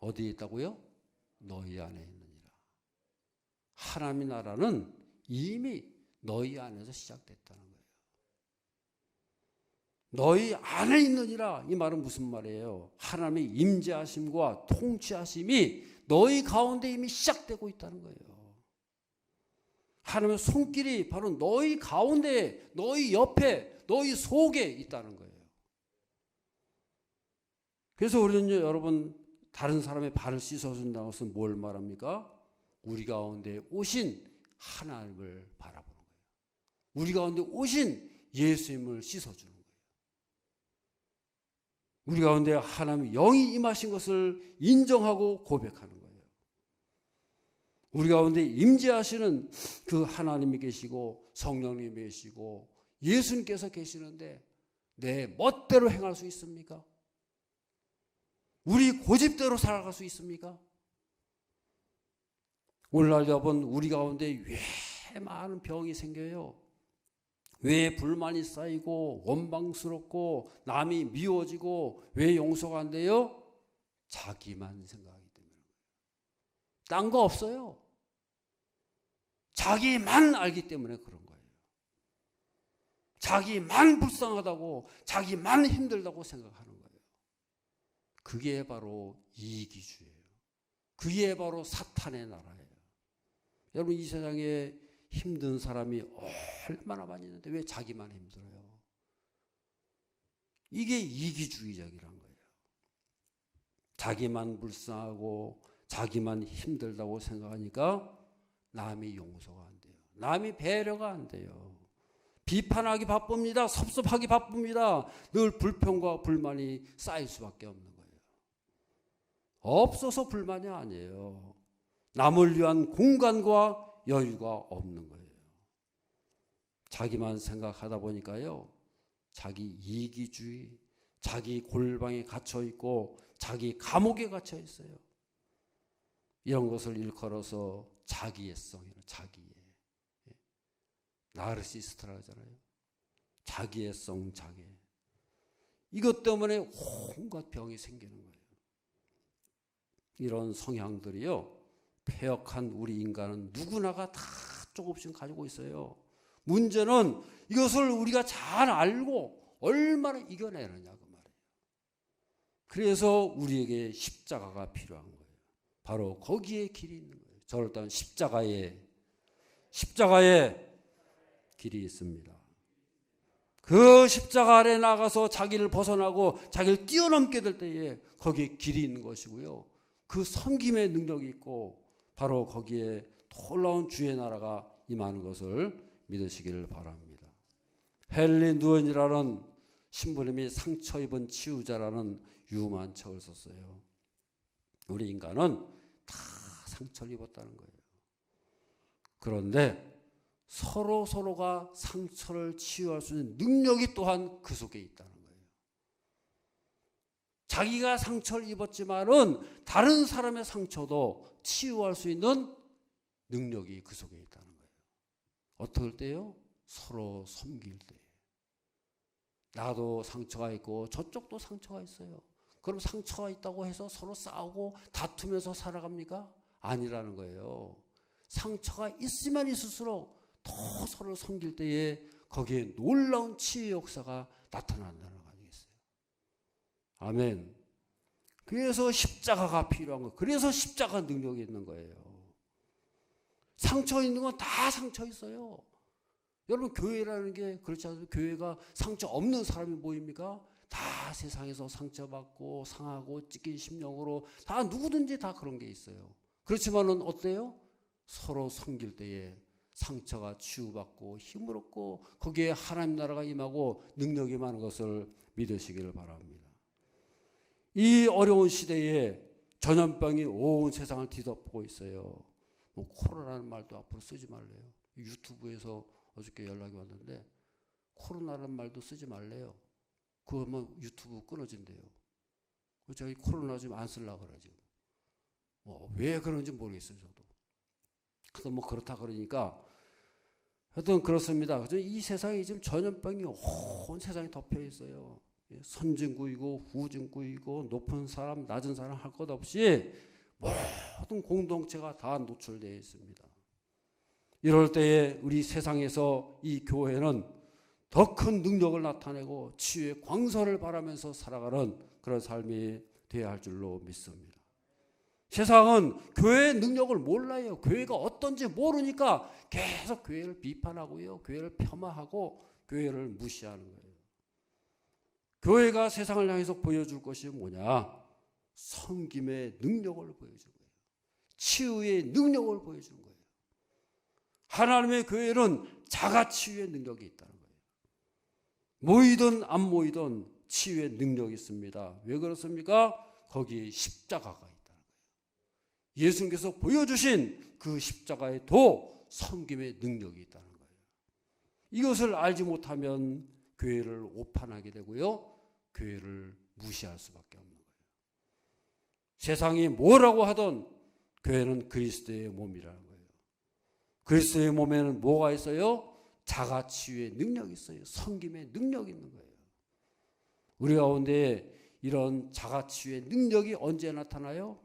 S4: 어디에 있다고요? 너희 안에 있느니라. 하나님의 나라는 이미 너희 안에서 시작됐다는 거예요. 너희 안에 있느니라. 이 말은 무슨 말이에요? 하나님의 임재하심과 통치하심이 너희 가운데 이미 시작되고 있다는 거예요. 하나님의 손길이 바로 너희 가운데, 너희 옆에, 너희 속에 있다는 거예요. 그래서 우리는 여러분 다른 사람의 발을 씻어준다는 것은 뭘 말합니까? 우리 가운데 오신 하나님을 바라보는 거예요. 우리 가운데 오신 예수님을 씻어주는 거예요. 우리 가운데 하나님의 영이 임하신 것을 인정하고 고백하는 거예요. 우리 가운데 임재하시는 그 하나님이 계시고 성령님이 계시고 예수님께서 계시는데 내 멋대로 행할 수 있습니까? 우리 고집대로 살아갈 수 있습니까? 오늘날 여러분 우리 가운데 왜 많은 병이 생겨요? 왜 불만이 쌓이고 원망스럽고 남이 미워지고 왜 용서가 안 돼요? 자기만 생각하기 때문에. 딴 거 없어요. 자기만 알기 때문에 그런 거예요. 자기만 불쌍하다고 자기만 힘들다고 생각하는 거예요. 그게 바로 이기주의예요. 그게 바로 사탄의 나라예요. 여러분 이 세상에 힘든 사람이 얼마나 많이 있는데 왜 자기만 힘들어요? 이게 이기주의적이란 거예요. 자기만 불쌍하고 자기만 힘들다고 생각하니까 남이 용서가 안 돼요. 남이 배려가 안 돼요. 비판하기 바쁩니다. 섭섭하기 바쁩니다. 늘 불평과 불만이 쌓일 수밖에 없는 거예요. 없어서 불만이 아니에요. 남을 위한 공간과 여유가 없는 거예요. 자기만 생각하다 보니까요. 자기 이기주의, 자기 골방에 갇혀 있고 자기 감옥에 갇혀 있어요. 이런 것을 일컬어서 자기애성이에요. 자기애. 나르시스트라 하잖아요. 자기애성, 자기. 이것 때문에 온갖 병이 생기는 거예요. 이런 성향들이요. 폐역한 우리 인간은 누구나가 다 조금씩 가지고 있어요. 문제는 이것을 우리가 잘 알고 얼마나 이겨내느냐 그 말이에요. 그래서 우리에게 십자가가 필요한 거예요. 바로 거기에 길이 있는 거예요. 저를 따르면 십자가에 길이 있습니다. 그 십자가 아래 나가서 자기를 벗어나고 자기를 뛰어넘게 될 때에 거기에 길이 있는 것이고요. 그 섬김의 능력이 있고 바로 거기에 놀라운 주의 나라가 임하는 것을 믿으시기를 바랍니다. 헨리 누언이라는 신부님이 상처 입은 치유자라는 유명한 책을 썼어요. 우리 인간은 다 상처를 입었다는 거예요. 그런데 서로가 상처를 치유할 수 있는 능력이 또한 그 속에 있다는 거예요. 자기가 상처를 입었지만은 다른 사람의 상처도 치유할 수 있는 능력이 그 속에 있다는 거예요. 어떨 때요? 서로 섬길 때. 나도 상처가 있고 저쪽도 상처가 있어요. 그럼 상처가 있다고 해서 서로 싸우고 다투면서 살아갑니까? 아니라는 거예요. 상처가 있으면 있을수록 더 서로 섬길 때에 거기에 놀라운 치유 역사가 나타난다는 거 아니겠어요? 아멘. 그래서 십자가가 필요한 거예요. 그래서 십자가 능력이 있는 거예요. 상처 있는 건 다 상처 있어요. 여러분 교회라는 게 그렇지 않습니까? 교회가 상처 없는 사람이 모입니까? 다 세상에서 상처받고 상하고 찢긴 심령으로 다 누구든지 다 그런 게 있어요. 그렇지만은 어때요? 서로 섬길 때에 상처가 치유받고 힘을 얻고 거기에 하나님 나라가 임하고 능력이 많은 것을 믿으시기를 바랍니다. 이 어려운 시대에 전염병이 온 세상을 뒤덮고 있어요. 뭐 코로나라는 말도 앞으로 쓰지 말래요. 유튜브에서 어저께 연락이 왔는데 코로나라는 말도 쓰지 말래요. 그러면 유튜브 끊어진대요. 저희 코로나 좀 안 쓰려고 그러죠. 왜 그런지 모르겠어요, 저도. 그래서 뭐 그렇다 그러니까 하여튼 그렇습니다. 이 세상에 지금 전염병이 온 세상에 덮여 있어요. 선진국이고 후진국이고 높은 사람 낮은 사람 할 것 없이 모든 공동체가 다 노출되어 있습니다. 이럴 때에 우리 세상에서 이 교회는 더 큰 능력을 나타내고 치유의 광선을 바라면서 살아가는 그런 삶이 되어야 할 줄로 믿습니다. 세상은 교회의 능력을 몰라요. 교회가 어떤지 모르니까 계속 교회를 비판하고요. 교회를 폄하하고 교회를 무시하는 거예요. 교회가 세상을 향해서 보여줄 것이 뭐냐? 섬김의 능력을 보여주는 거예요. 치유의 능력을 보여주는 거예요. 하나님의 교회는 자가치유의 능력이 있다는 거예요. 모이든 안 모이든 치유의 능력이 있습니다. 왜 그렇습니까? 거기에 십자가가 있다는 거예요. 예수님께서 보여주신 그 십자가의 도 섬김의 능력이 있다는 거예요. 이것을 알지 못하면 교회를 오판하게 되고요. 교회를 무시할 수밖에 없는 거예요. 세상이 뭐라고 하든 교회는 그리스도의 몸이라는 거예요. 그리스도의 몸에는 뭐가 있어요? 자가치유의 능력이 있어요. 섬김의 능력이 있는 거예요. 우리 가운데 이런 자가치유의 능력이 언제 나타나요?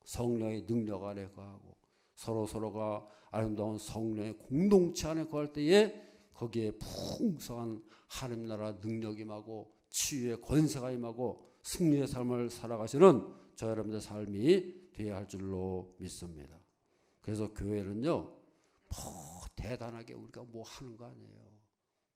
S4: 성령의 능력 안에 거하고 서로가 아름다운 성령의 공동체 안에 거할 때에 거기에 풍성한 하나님 나라 능력이 임하고 치유의 권세가 임하고 승리의 삶을 살아가시는 저 여러분의 삶이 되어야 할 줄로 믿습니다. 그래서 교회는요, 대단하게 우리가 뭐 하는 거 아니에요.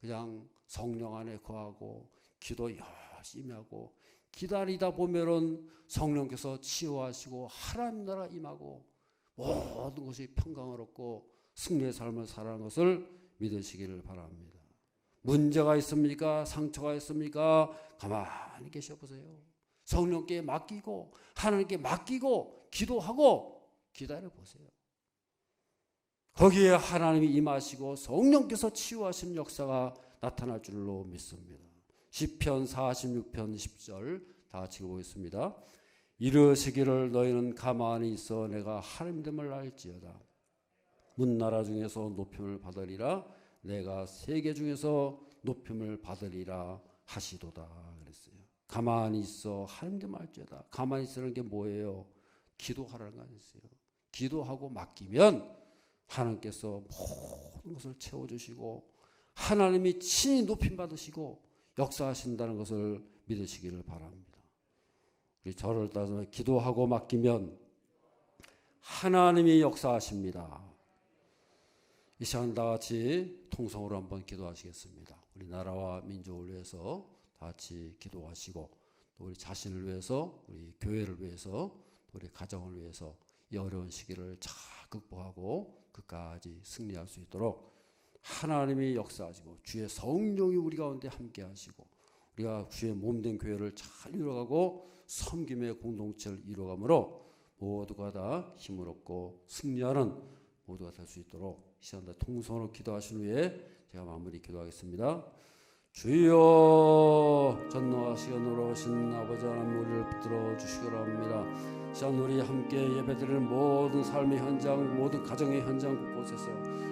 S4: 그냥 성령 안에 거하고 기도 열심히 하고 기다리다 보면은 성령께서 치유하시고 하나님 나라 임하고 모든 것이 평강을 얻고 승리의 삶을 살아가는 것을 믿으시기를 바랍니다. 문제가 있습니까? 상처가 있습니까? 가만히 계셔보세요. 성령께 맡기고 하나님께 맡기고 기도하고 기다려보세요. 거기에 하나님이 임하시고 성령께서 치유하시는 역사가 나타날 줄로 믿습니다. 시편 46편 10절 다 같이 보겠습니다. 이르시기를 너희는 가만히 있어 내가 하나님됨을 알지어다. 문나라 중에서 높임을 받으리라. 내가 세계 중에서 높임을 받으리라 하시도다 그랬어요. 가만히 있어 하나님됨을 알지어다. 가만히 있으라는 게 뭐예요? 기도하라는 거 아니었어요. 기도하고 맡기면 하나님께서 모든 것을 채워주시고 하나님이 친히 높임 받으시고 역사하신다는 것을 믿으시기를 바랍니다. 우리 저를 따서 기도하고 맡기면 하나님이 역사하십니다. 이 시간 다 같이 통성으로 한번 기도하시겠습니다. 우리 우리 나라와 민족을 위해서 다 같이 기도하시고 또 우리 자신을 위해서 우리 교회를 위해서 우리 가정을 위해서 이 어려운 시기를 잘 극복하고 끝까지 승리할 수 있도록 하나님이 역사하시고 주의 성령이 우리 가운데 함께 하시고 우리가 주의 몸된 교회를 잘 이루어가고 섬김의 공동체를 이루어가므로 모두가 다 힘을 얻고 승리하는 모두가 될 수 있도록 시간대 통성으로 기도하신 후에 제가 마무리 기도하겠습니다. 주여, 전노하시고 놀라우신 아버지 하나님, 우리를 붙들어 주시기를 합니다. 시간 우리 함께 예배드리는 모든 삶의 현장, 모든 가정의 현장 곳곳에서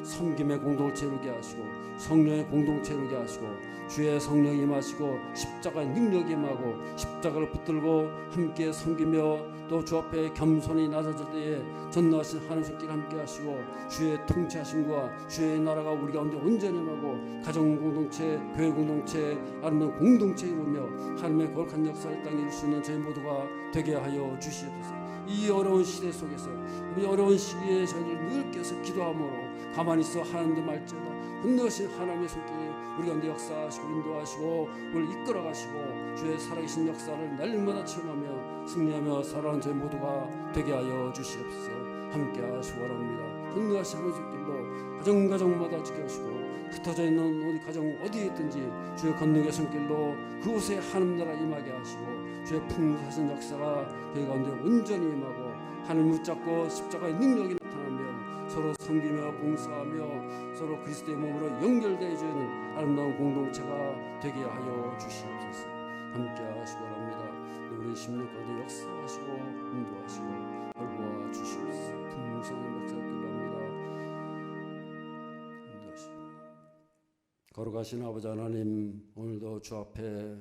S4: 섬김의 공동체 이루게 하시고 성령의 공동체 이루게 하시고 주의 성령이 임하시고 십자가의 능력이 임하고 십자가를 붙들고 함께 섬기며 또 주 앞에 겸손히 낮아질 때에 전노하신 하나님 손길 함께 하시고 주의 통치하심과 주의 나라가 우리 가운데 온전히 임하고 가정 공동체, 교회 공동체, 아름다운 공동체 이루며 하나님의 거룩한 역사를 땅에 이룰 수 있는 저희 모두가 되게 하여 주시옵소서. 이 어려운 시대 속에서 우리 어려운 시기에 저희를 늘 깨서 기도함으로 가만히 있어 하나님도 말지어다 혼내신 하나님의 손길이 우리 가운데 역사하시고 인도하시고 우리를 이끌어가시고 주의 살아계신 역사를 날마다 체험하며 승리하며 살아가는 저희 모두가 되게 하여 주시옵소서. 함께 하시기 바랍니다. 혼내하신 하나님의 손길로 가정마다 지켜주시고 흩어져 있는 우리 가정 어디에 있든지 주의 권능의 손길로 그곳에 하나님 나라 임하게 하시고 주의 풍성하신 역사가 저희 가운데 온전히 임하고 하늘 붙잡고 십자가의 능력이 나타나며 서로 섬기며 봉사하며 서로 그리스도의 몸으로 연결되어 주는 아름다운 공동체가 되게 하여 주시옵소서. 함께 하시기 바랍니다. 우리 심령 가운데 역사하시고 인도하시고 돌보아 주시옵소서. 풍성한 역사를 기도합니다. 인도하시고 거룩하신 아버지 하나님, 오늘도 주 앞에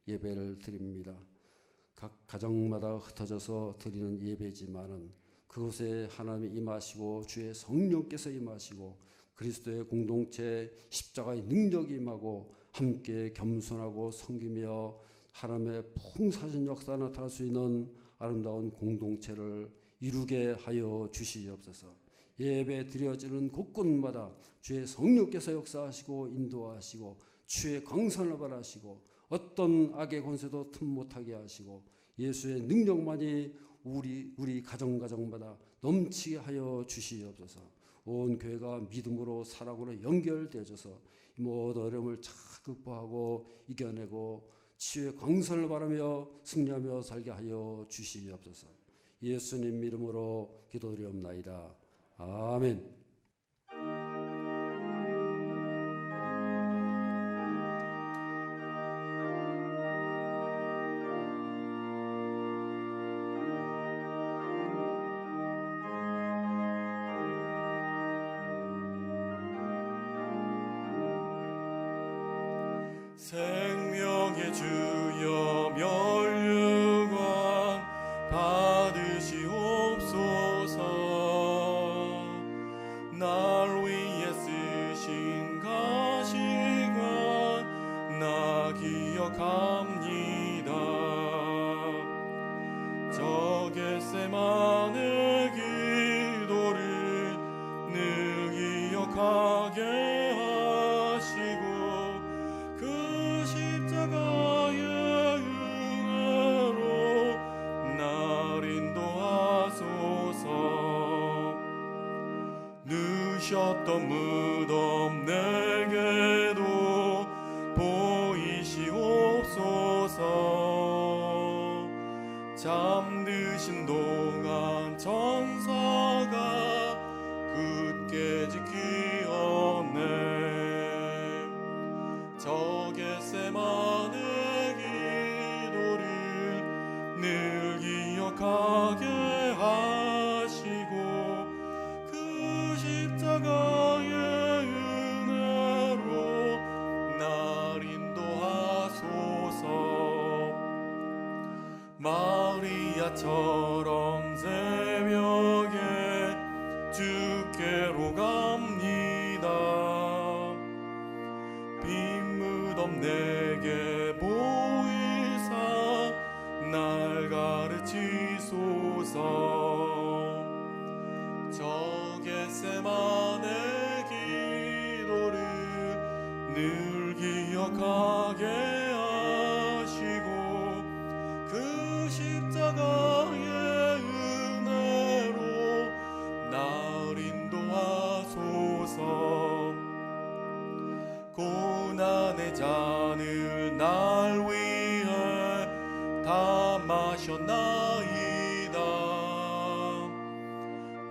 S4: 예배를 드립니다. 각 가정마다 흩어져서 드리는 예배지만은 그곳에 하나님이 임하시고 주의 성령께서 임하시고 그리스도의 공동체 십자가의 능력이 임하고 함께 겸손하고 섬기며 하나님의 풍성하신 역사가 나타날 수 있는 아름다운 공동체를 이루게 하여 주시옵소서. 예배 드려지는 곳곳마다 주의 성령께서 역사하시고 인도하시고 주의 광선을 발하시고 어떤 악의 권세도 틈 못하게 하시고 예수의 능력만이 우리 가정마다 넘치게 하여 주시옵소서. 온 교회가 믿음으로 사랑으로 연결되어져서 모든 어려움을 잘 극복하고 이겨내고 치유의 광선을 바라며 승리하며 살게 하여 주시옵소서. 예수님 이름으로 기도드리옵나이다. 아멘.
S2: 생명의 주여 멸류관 받으시옵소서. 날 위해 쓰신 가시관 나 기억합니다. 저 겟세마네 기도를 늘 기억하게 하시고 그 십자가의 은혜로 날 인도하소서. 누셨던 무덤 내게도 보이시옵소서. 잠드신 동안 천사가 굳게 지키었네. 저 겟세마네 기도를 늘 기억하게 하시고 그 십자가의 은혜로 날 인도하소서. 마리아처럼 새벽에 주께로 갑니다. 빈 무덤 내게 보이사 날 가르치소서. 저 겟세마네 기도를 늘 기억 기억하게 하시고 그 십자가의 은혜로 나를 인도하소서. 고난의 잔을 날 위해 다 마셨나이다.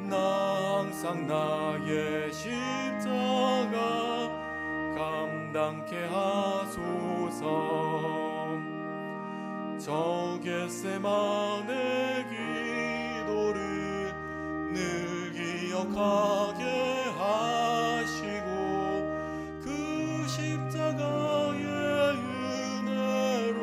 S2: 나 항상 나의 십자가 감당케 하소서. 저 겟세마네 기도를 늘 기억하게 하시고 그 십자가의 은혜로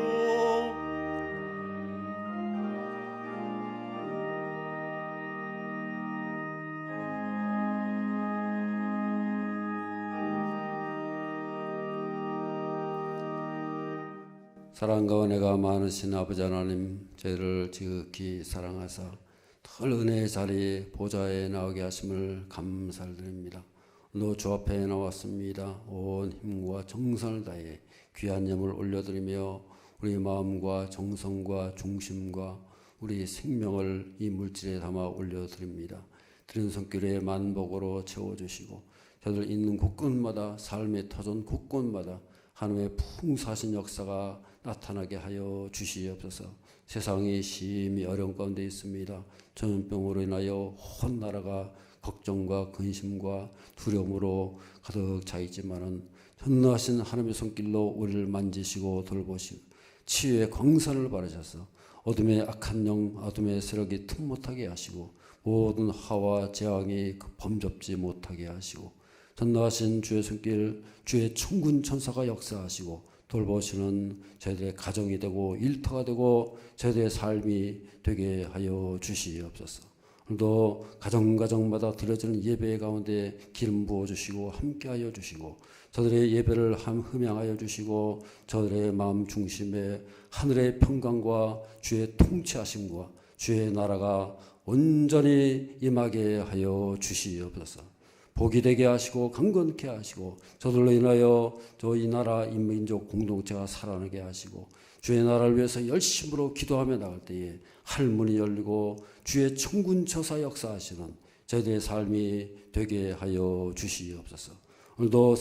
S4: 사랑과 은혜가 많으신 아버지 하나님, 저희를 지극히 사랑하사 늘 은혜의 자리 보좌에 나오게 하심을 감사를 드립니다. 오늘 주 앞에 나왔습니다. 온 힘과 정성을 다해 귀한 예물 올려드리며 우리 마음과 정성과 중심과 우리 생명을 이 물질에 담아 올려드립니다. 드린 손길에 만복으로 채워주시고 저들 있는 곳곳마다 삶의 터전 곳곳마다 하나님의 풍성하신 역사가 나타나게 하여 주시옵소서. 세상이 심히 어려운 가운데 있습니다. 전염병으로 인하여 온 나라가 걱정과 근심과 두려움으로 가득 차 있지만은 전능하신 하나님의 손길로 우리를 만지시고 돌보시고 치유의 광선을 바르셔서 어둠의 악한 영, 어둠의 세력이 틈 못하게 하시고 모든 하와 재앙이 범접지 못하게 하시고 전능하신 주의 손길, 주의 천군 천사가 역사하시고 돌보시는 저희들의 가정이 되고 일터가 되고 저희들의 삶이 되게 하여 주시옵소서. 오늘도 가정마다 드려지는 예배 가운데 기름 부어주시고 함께하여 주시고 저들의 예배를 흠양하여 주시고 저들의 마음 중심에 하늘의 평강과 주의 통치하심과 주의 나라가 온전히 임하게 하여 주시옵소서. 복이 되게 하시고 강건케 하시고 저들로 인하여 저희 나라 인민족 공동체가 살아나게 하시고 주의 나라를 위해서 열심으로 기도하며 나갈 때에 할문이 열리고 주의 천군처사 역사하시는 저희들의 삶이 되게 하여 주시옵소서. 오늘도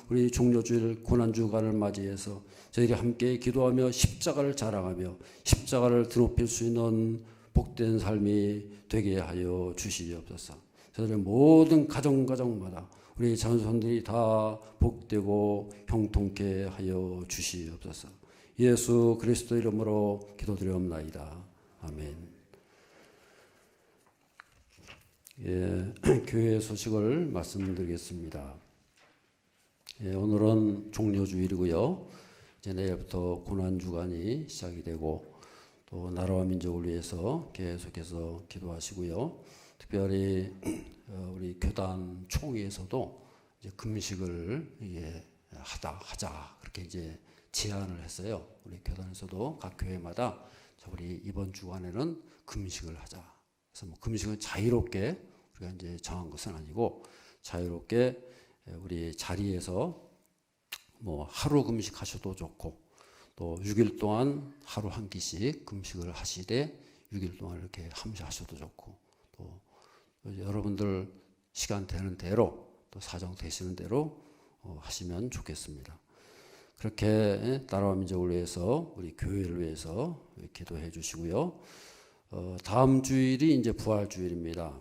S4: 우리 종료주일 고난주간을 맞이해서 저희들이 함께 기도하며 십자가를 자랑하며 십자가를 드높일 수 있는 복된 삶이 되게 하여 주시옵소서. 저들의 모든 가정마다 우리 자손들이 다 복되고 형통케 하여 주시옵소서. 예수 그리스도 이름으로 기도드리옵나이다. 아멘. 예, 교회 소식을 말씀드리겠습니다. 예, 오늘은 종료주일이고요. 이제 내일부터 고난주간이 시작이 되고 또 나라와 민족을 위해서 계속해서 기도하시고요. 특별히 우리 교단 총회에서도 이제 금식을 하자 그렇게 이제 제안을 했어요. 우리 교단에서도 각 교회마다 우리 이번 주간에는 금식을 하자. 그래서 뭐 금식은 자유롭게 우리가 이제 정한 것은 아니고 자유롭게 우리 자리에서 뭐 하루 금식하셔도 좋고 또 6일 동안 하루 한 끼씩 금식을 하시되 6일 동안 이렇게 함식하셔도 좋고 또 여러분들 시간 되는 대로 또 사정 되시는 대로 하시면 좋겠습니다. 그렇게 나라와 민족을 위해서 우리 교회를 위해서 기도해 주시고요. 다음 주일이 이제 부활주일입니다.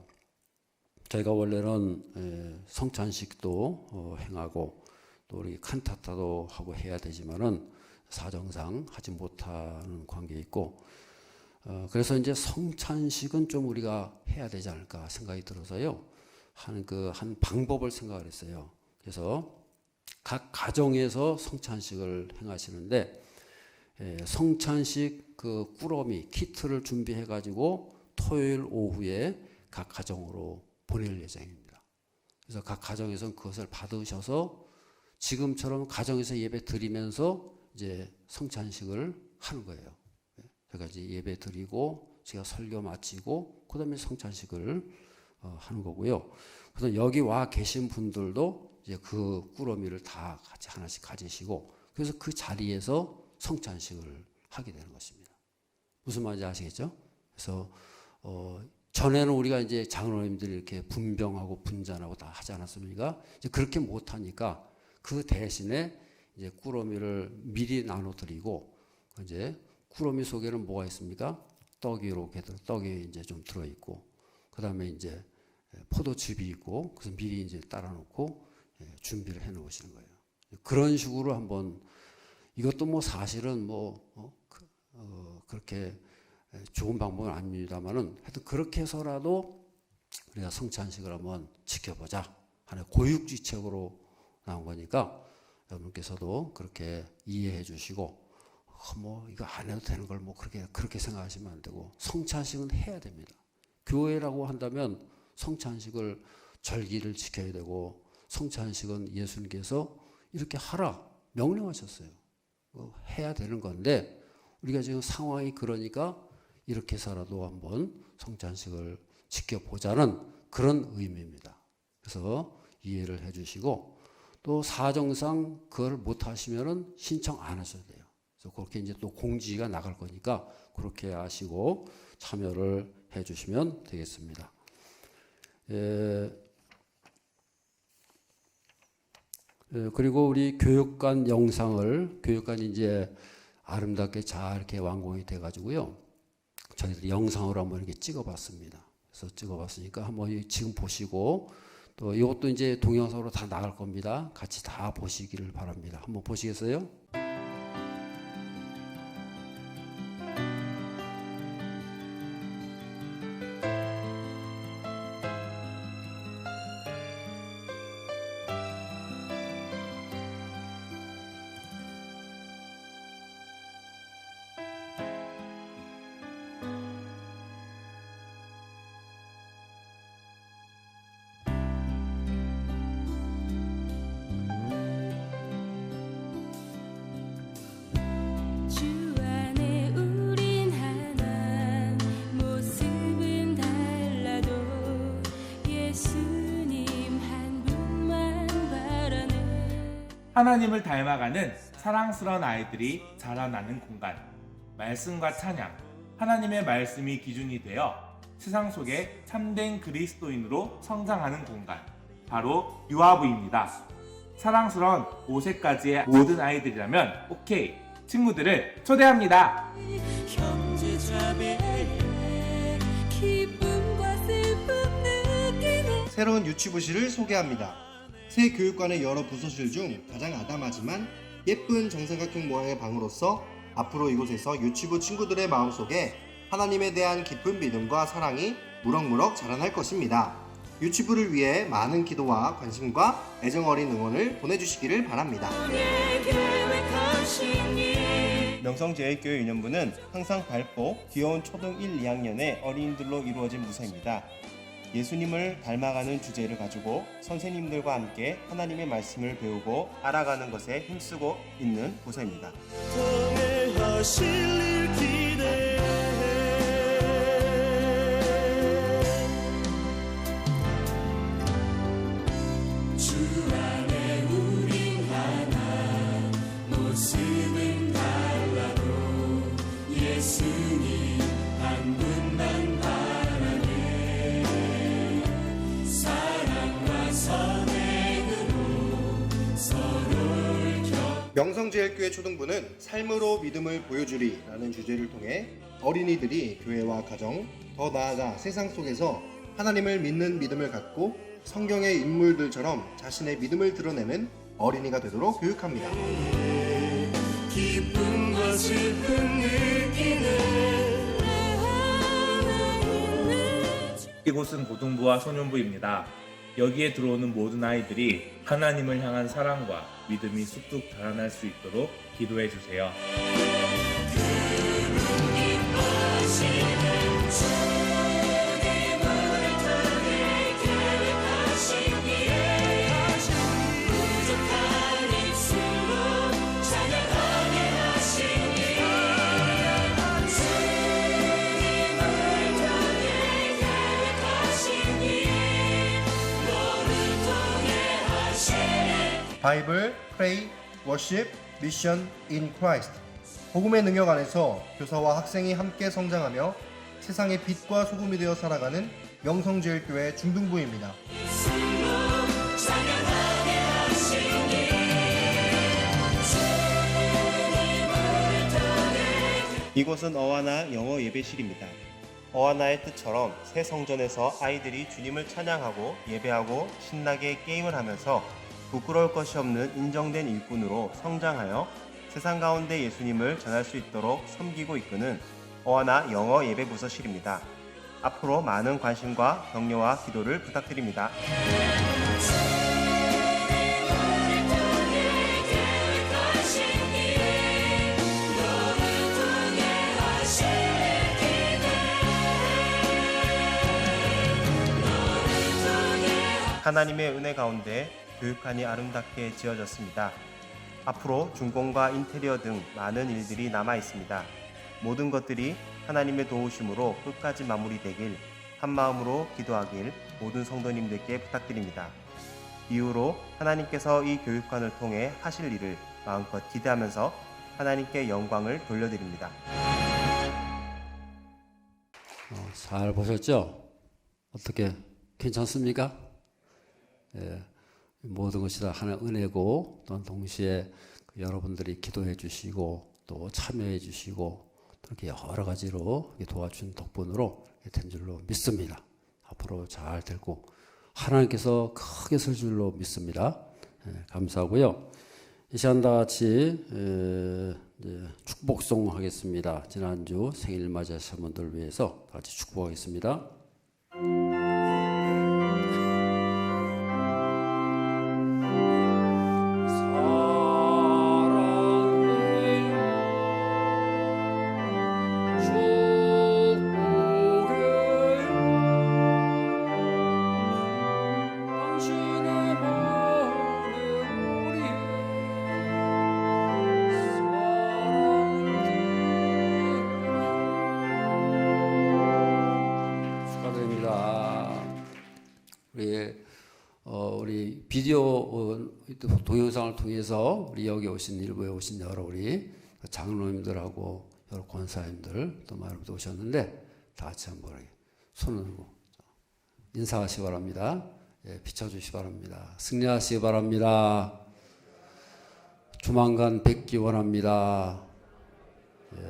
S4: 저희가 원래는 성찬식도 행하고 또 우리 칸타타도 하고 해야 되지만은 사정상 하지 못하는 관계에 있고 그래서 이제 성찬식은 좀 우리가 해야 되지 않을까 생각이 들어서요. 한 방법을 생각을 했어요. 그래서 각 가정에서 성찬식을 행하시는데 성찬식 그 꾸러미 키트를 준비해 가지고 토요일 오후에 각 가정으로 보낼 예정입니다. 그래서 각 가정에서는 그것을 받으셔서 지금처럼 가정에서 예배 드리면서 이제 성찬식을 하는 거예요. 제가 이제 예배 드리고 제가 설교 마치고 그다음에 성찬식을 하는 거고요. 그래서 여기 와 계신 분들도 이제 그 꾸러미를 다 같이 하나씩 가지시고 그래서 그 자리에서 성찬식을 하게 되는 것입니다. 무슨 말인지 아시겠죠? 그래서 전에는 우리가 이제 장로님들이 이렇게 분병하고 분잔하고 다 하지 않았습니까? 이제 그렇게 못하니까 그 대신에 이제 꾸러미를 미리 나눠드리고, 이제 꾸러미 속에는 뭐가 있습니까? 떡이 이렇게 떡이 이제 좀 들어있고, 그 다음에 이제 포도즙이 있고, 그래서 미리 이제 따라놓고 준비를 해 놓으시는 거예요. 그런 식으로 한번, 이것도 뭐 사실은 그렇게 좋은 방법은 아닙니다만은 하여튼 그렇게 해서라도 우리가 성찬식을 한번 지켜보자 하는 고육지책으로 나온 거니까 여러분께서도 그렇게 이해해 주시고, 이거 안 해도 되는 걸 그렇게 생각하시면 안 되고, 성찬식은 해야 됩니다. 교회라고 한다면 성찬식을 절기를 지켜야 되고, 성찬식은 예수님께서 이렇게 하라 명령하셨어요. 해야 되는 건데, 우리가 지금 상황이 그러니까 이렇게 해서라도 한번 성찬식을 지켜보자는 그런 의미입니다. 그래서 이해를 해 주시고, 또 사정상 그걸 못 하시면은 신청 안 하셔도 돼요. 그래서 그렇게 이제 또 공지가 나갈 거니까 그렇게 하시고 참여를 해 주시면 되겠습니다. 그리고 우리 교육관 영상을, 교육관이 이제 아름답게 잘 이렇게 완공이 돼 가지고요, 저희들이 영상으로 한번 이렇게 찍어봤습니다. 그래서 찍어봤으니까 한번 지금 보시고, 또 이것도 이제 동영상으로 다 나갈 겁니다. 같이 다 보시기를 바랍니다. 한번 보시겠어요?
S5: 주 안에 우린 하나, 모습은 달라도 예수님 한 분만 바라네.
S6: 하나님을 닮아가는 사랑스러운 아이들이 자라나는 공간, 말씀과 찬양, 하나님의 말씀이 기준이 되어 세상 속에 참된 그리스도인으로 성장하는 공간, 바로 유아부입니다. 사랑스러운 5세까지의 모든 아이들이라면 오케이, 친구들을 초대합니다.
S5: 형제자매의 기쁨과 슬픔 느끼네.
S7: 새로운 유치부실을 소개합니다. 새 교육관의 여러 부서실 중 가장 아담하지만 예쁜 정삼각형 모양의 방으로서 앞으로 이곳에서 유치부 친구들의 마음속에 하나님에 대한 깊은 믿음과 사랑이 무럭무럭 자라날 것입니다. 유치부를 위해 많은 기도와 관심과 애정 어린 응원을 보내주시기를 바랍니다.
S8: 명성제일교회 유년부는 항상 밝고 귀여운 초등 1, 2학년의 어린이들로 이루어진 무사입니다. 예수님을 닮아가는 주제를 가지고 선생님들과 함께 하나님의 말씀을 배우고 알아가는 것에 힘쓰고 있는 부서입니다.
S2: 통해하실 일 기대해. 주 안에 우린 하나, 모습은 달라도 예수님 한 분만 바라네. 사랑과 선행으로 서로를
S7: 명성제일교회 초등부는 삶으로 믿음을 보여주리 라는 주제를 통해 어린이들이 교회와 가정, 더 나아가 세상 속에서 하나님을 믿는 믿음을 갖고 성경의 인물들처럼 자신의 믿음을 드러내는 어린이가 되도록 교육합니다.
S2: 기쁨과 슬픔 느끼네.
S6: 이곳은 고등부와 소년부입니다. 여기에 들어오는 모든 아이들이 하나님을 향한 사랑과 믿음이 쑥쑥 자라날 수 있도록 기도해 주세요.
S7: 바이블, 프레이, 워십, 미션 인 크라이스트. 복음의 능력 안에서 교사와 학생이 함께 성장하며 세상의 빛과 소금이 되어 살아가는 명성제일교회 중등부입니다.
S8: 이곳은 어와나 영어 예배실입니다. 어와나의 뜻처럼 새 성전에서 아이들이 주님을 찬양하고 예배하고 신나게 게임을 하면서 부끄러울 것이 없는 인정된 일꾼으로 성장하여 세상 가운데 예수님을 전할 수 있도록 섬기고 이끄는 어와나 영어 예배 부서실입니다. 앞으로 많은 관심과 격려와 기도를 부탁드립니다. 하나님의 은혜 가운데 교육관이 아름답게 지어졌습니다. 앞으로 준공과 인테리어 등 많은 일들이 남아 있습니다. 모든 것들이 하나님의 도우심으로 끝까지 마무리되길 한마음으로 기도하길 모든 성도님들께 부탁드립니다. 이후로 하나님께서 이 교육관을 통해 하실 일을 마음껏 기대하면서 하나님께 영광을 돌려드립니다.
S4: 잘 보셨죠? 어떻게 괜찮습니까? 예, 모든 것이 다 하나의 은혜고 또 동시에 여러분들이 기도해 주시고 또 참여해 주시고 이렇게 여러 가지로 도와준 덕분으로 된 줄로 믿습니다. 앞으로 잘 되고 하나님께서 크게 설 줄로 믿습니다. 예, 감사하고요. 이 시간 다 같이 축복송 하겠습니다. 지난주 생일 맞이하신 분들 위해서 같이 축복하겠습니다. 우리 비디오 동영상을 통해서 우리 여기 오신 일부에 오신 여러 우리 장로님들하고 여러 권사님들 또 많은 분들 오셨는데 다 같이 한번 손을 들고 인사하시기 바랍니다. 예, 비춰주시기 바랍니다. 승리하시기 바랍니다. 조만간 뵙기 원합니다. 예,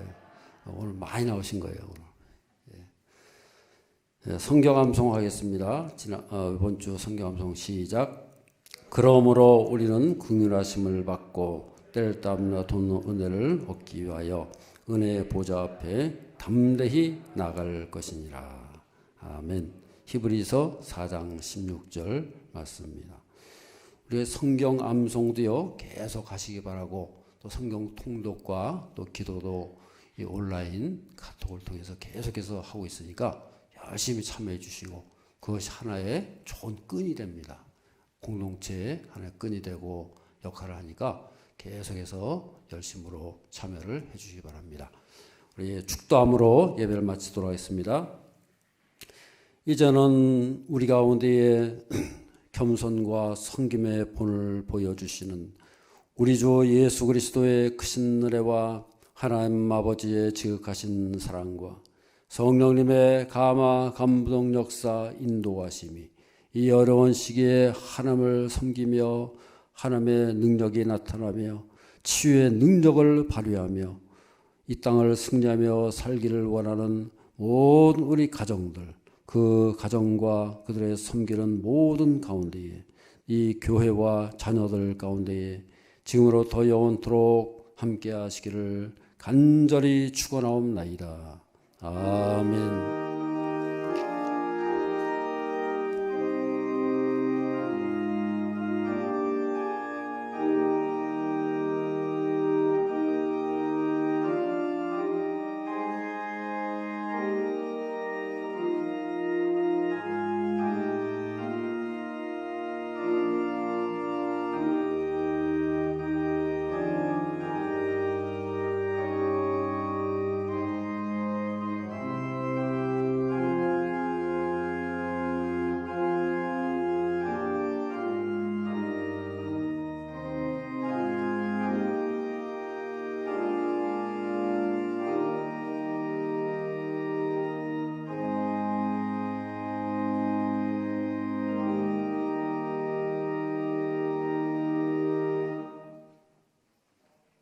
S4: 오늘 많이 나오신 거예요. 오늘. 성경암송 하겠습니다. 이번 주 성경암송 시작. 그러므로 우리는 긍휼하심을 받고 때를 따르며 돈 은혜를 얻기 위하여 은혜의 보좌 앞에 담대히 나갈 것이니라. 아멘. 히브리서 4장 16절 말씀입니다. 우리의 성경암송도요 계속 하시기 바라고 또 성경 통독과 또 기도도 이 온라인 카톡을 통해서 계속해서 하고 있으니까 열심히 참여해 주시고 그것이 하나의 좋은 끈이 됩니다. 공동체의 하나의 끈이 되고 역할을 하니까 계속해서 열심으로 참여를 해 주시기 바랍니다. 우리 축도함으로 예배를 마치도록 하겠습니다. 이제는 우리 가운데에 겸손과 섬김의 본을 보여주시는 우리 주 예수 그리스도의 크신 은혜와 하나님 아버지의 지극하신 사랑과 성령님의 감화 감동 역사 인도하심이 이 어려운 시기에 하나님을 섬기며 하나님의 능력이 나타나며 치유의 능력을 발휘하며 이 땅을 승리하며 살기를 원하는 모든 우리 가정들, 그 가정과 그들의 섬기는 모든 가운데에 이 교회와 자녀들 가운데에 지금으로 더 영원토록 함께 하시기를 간절히 축원하옵나이다. 아멘.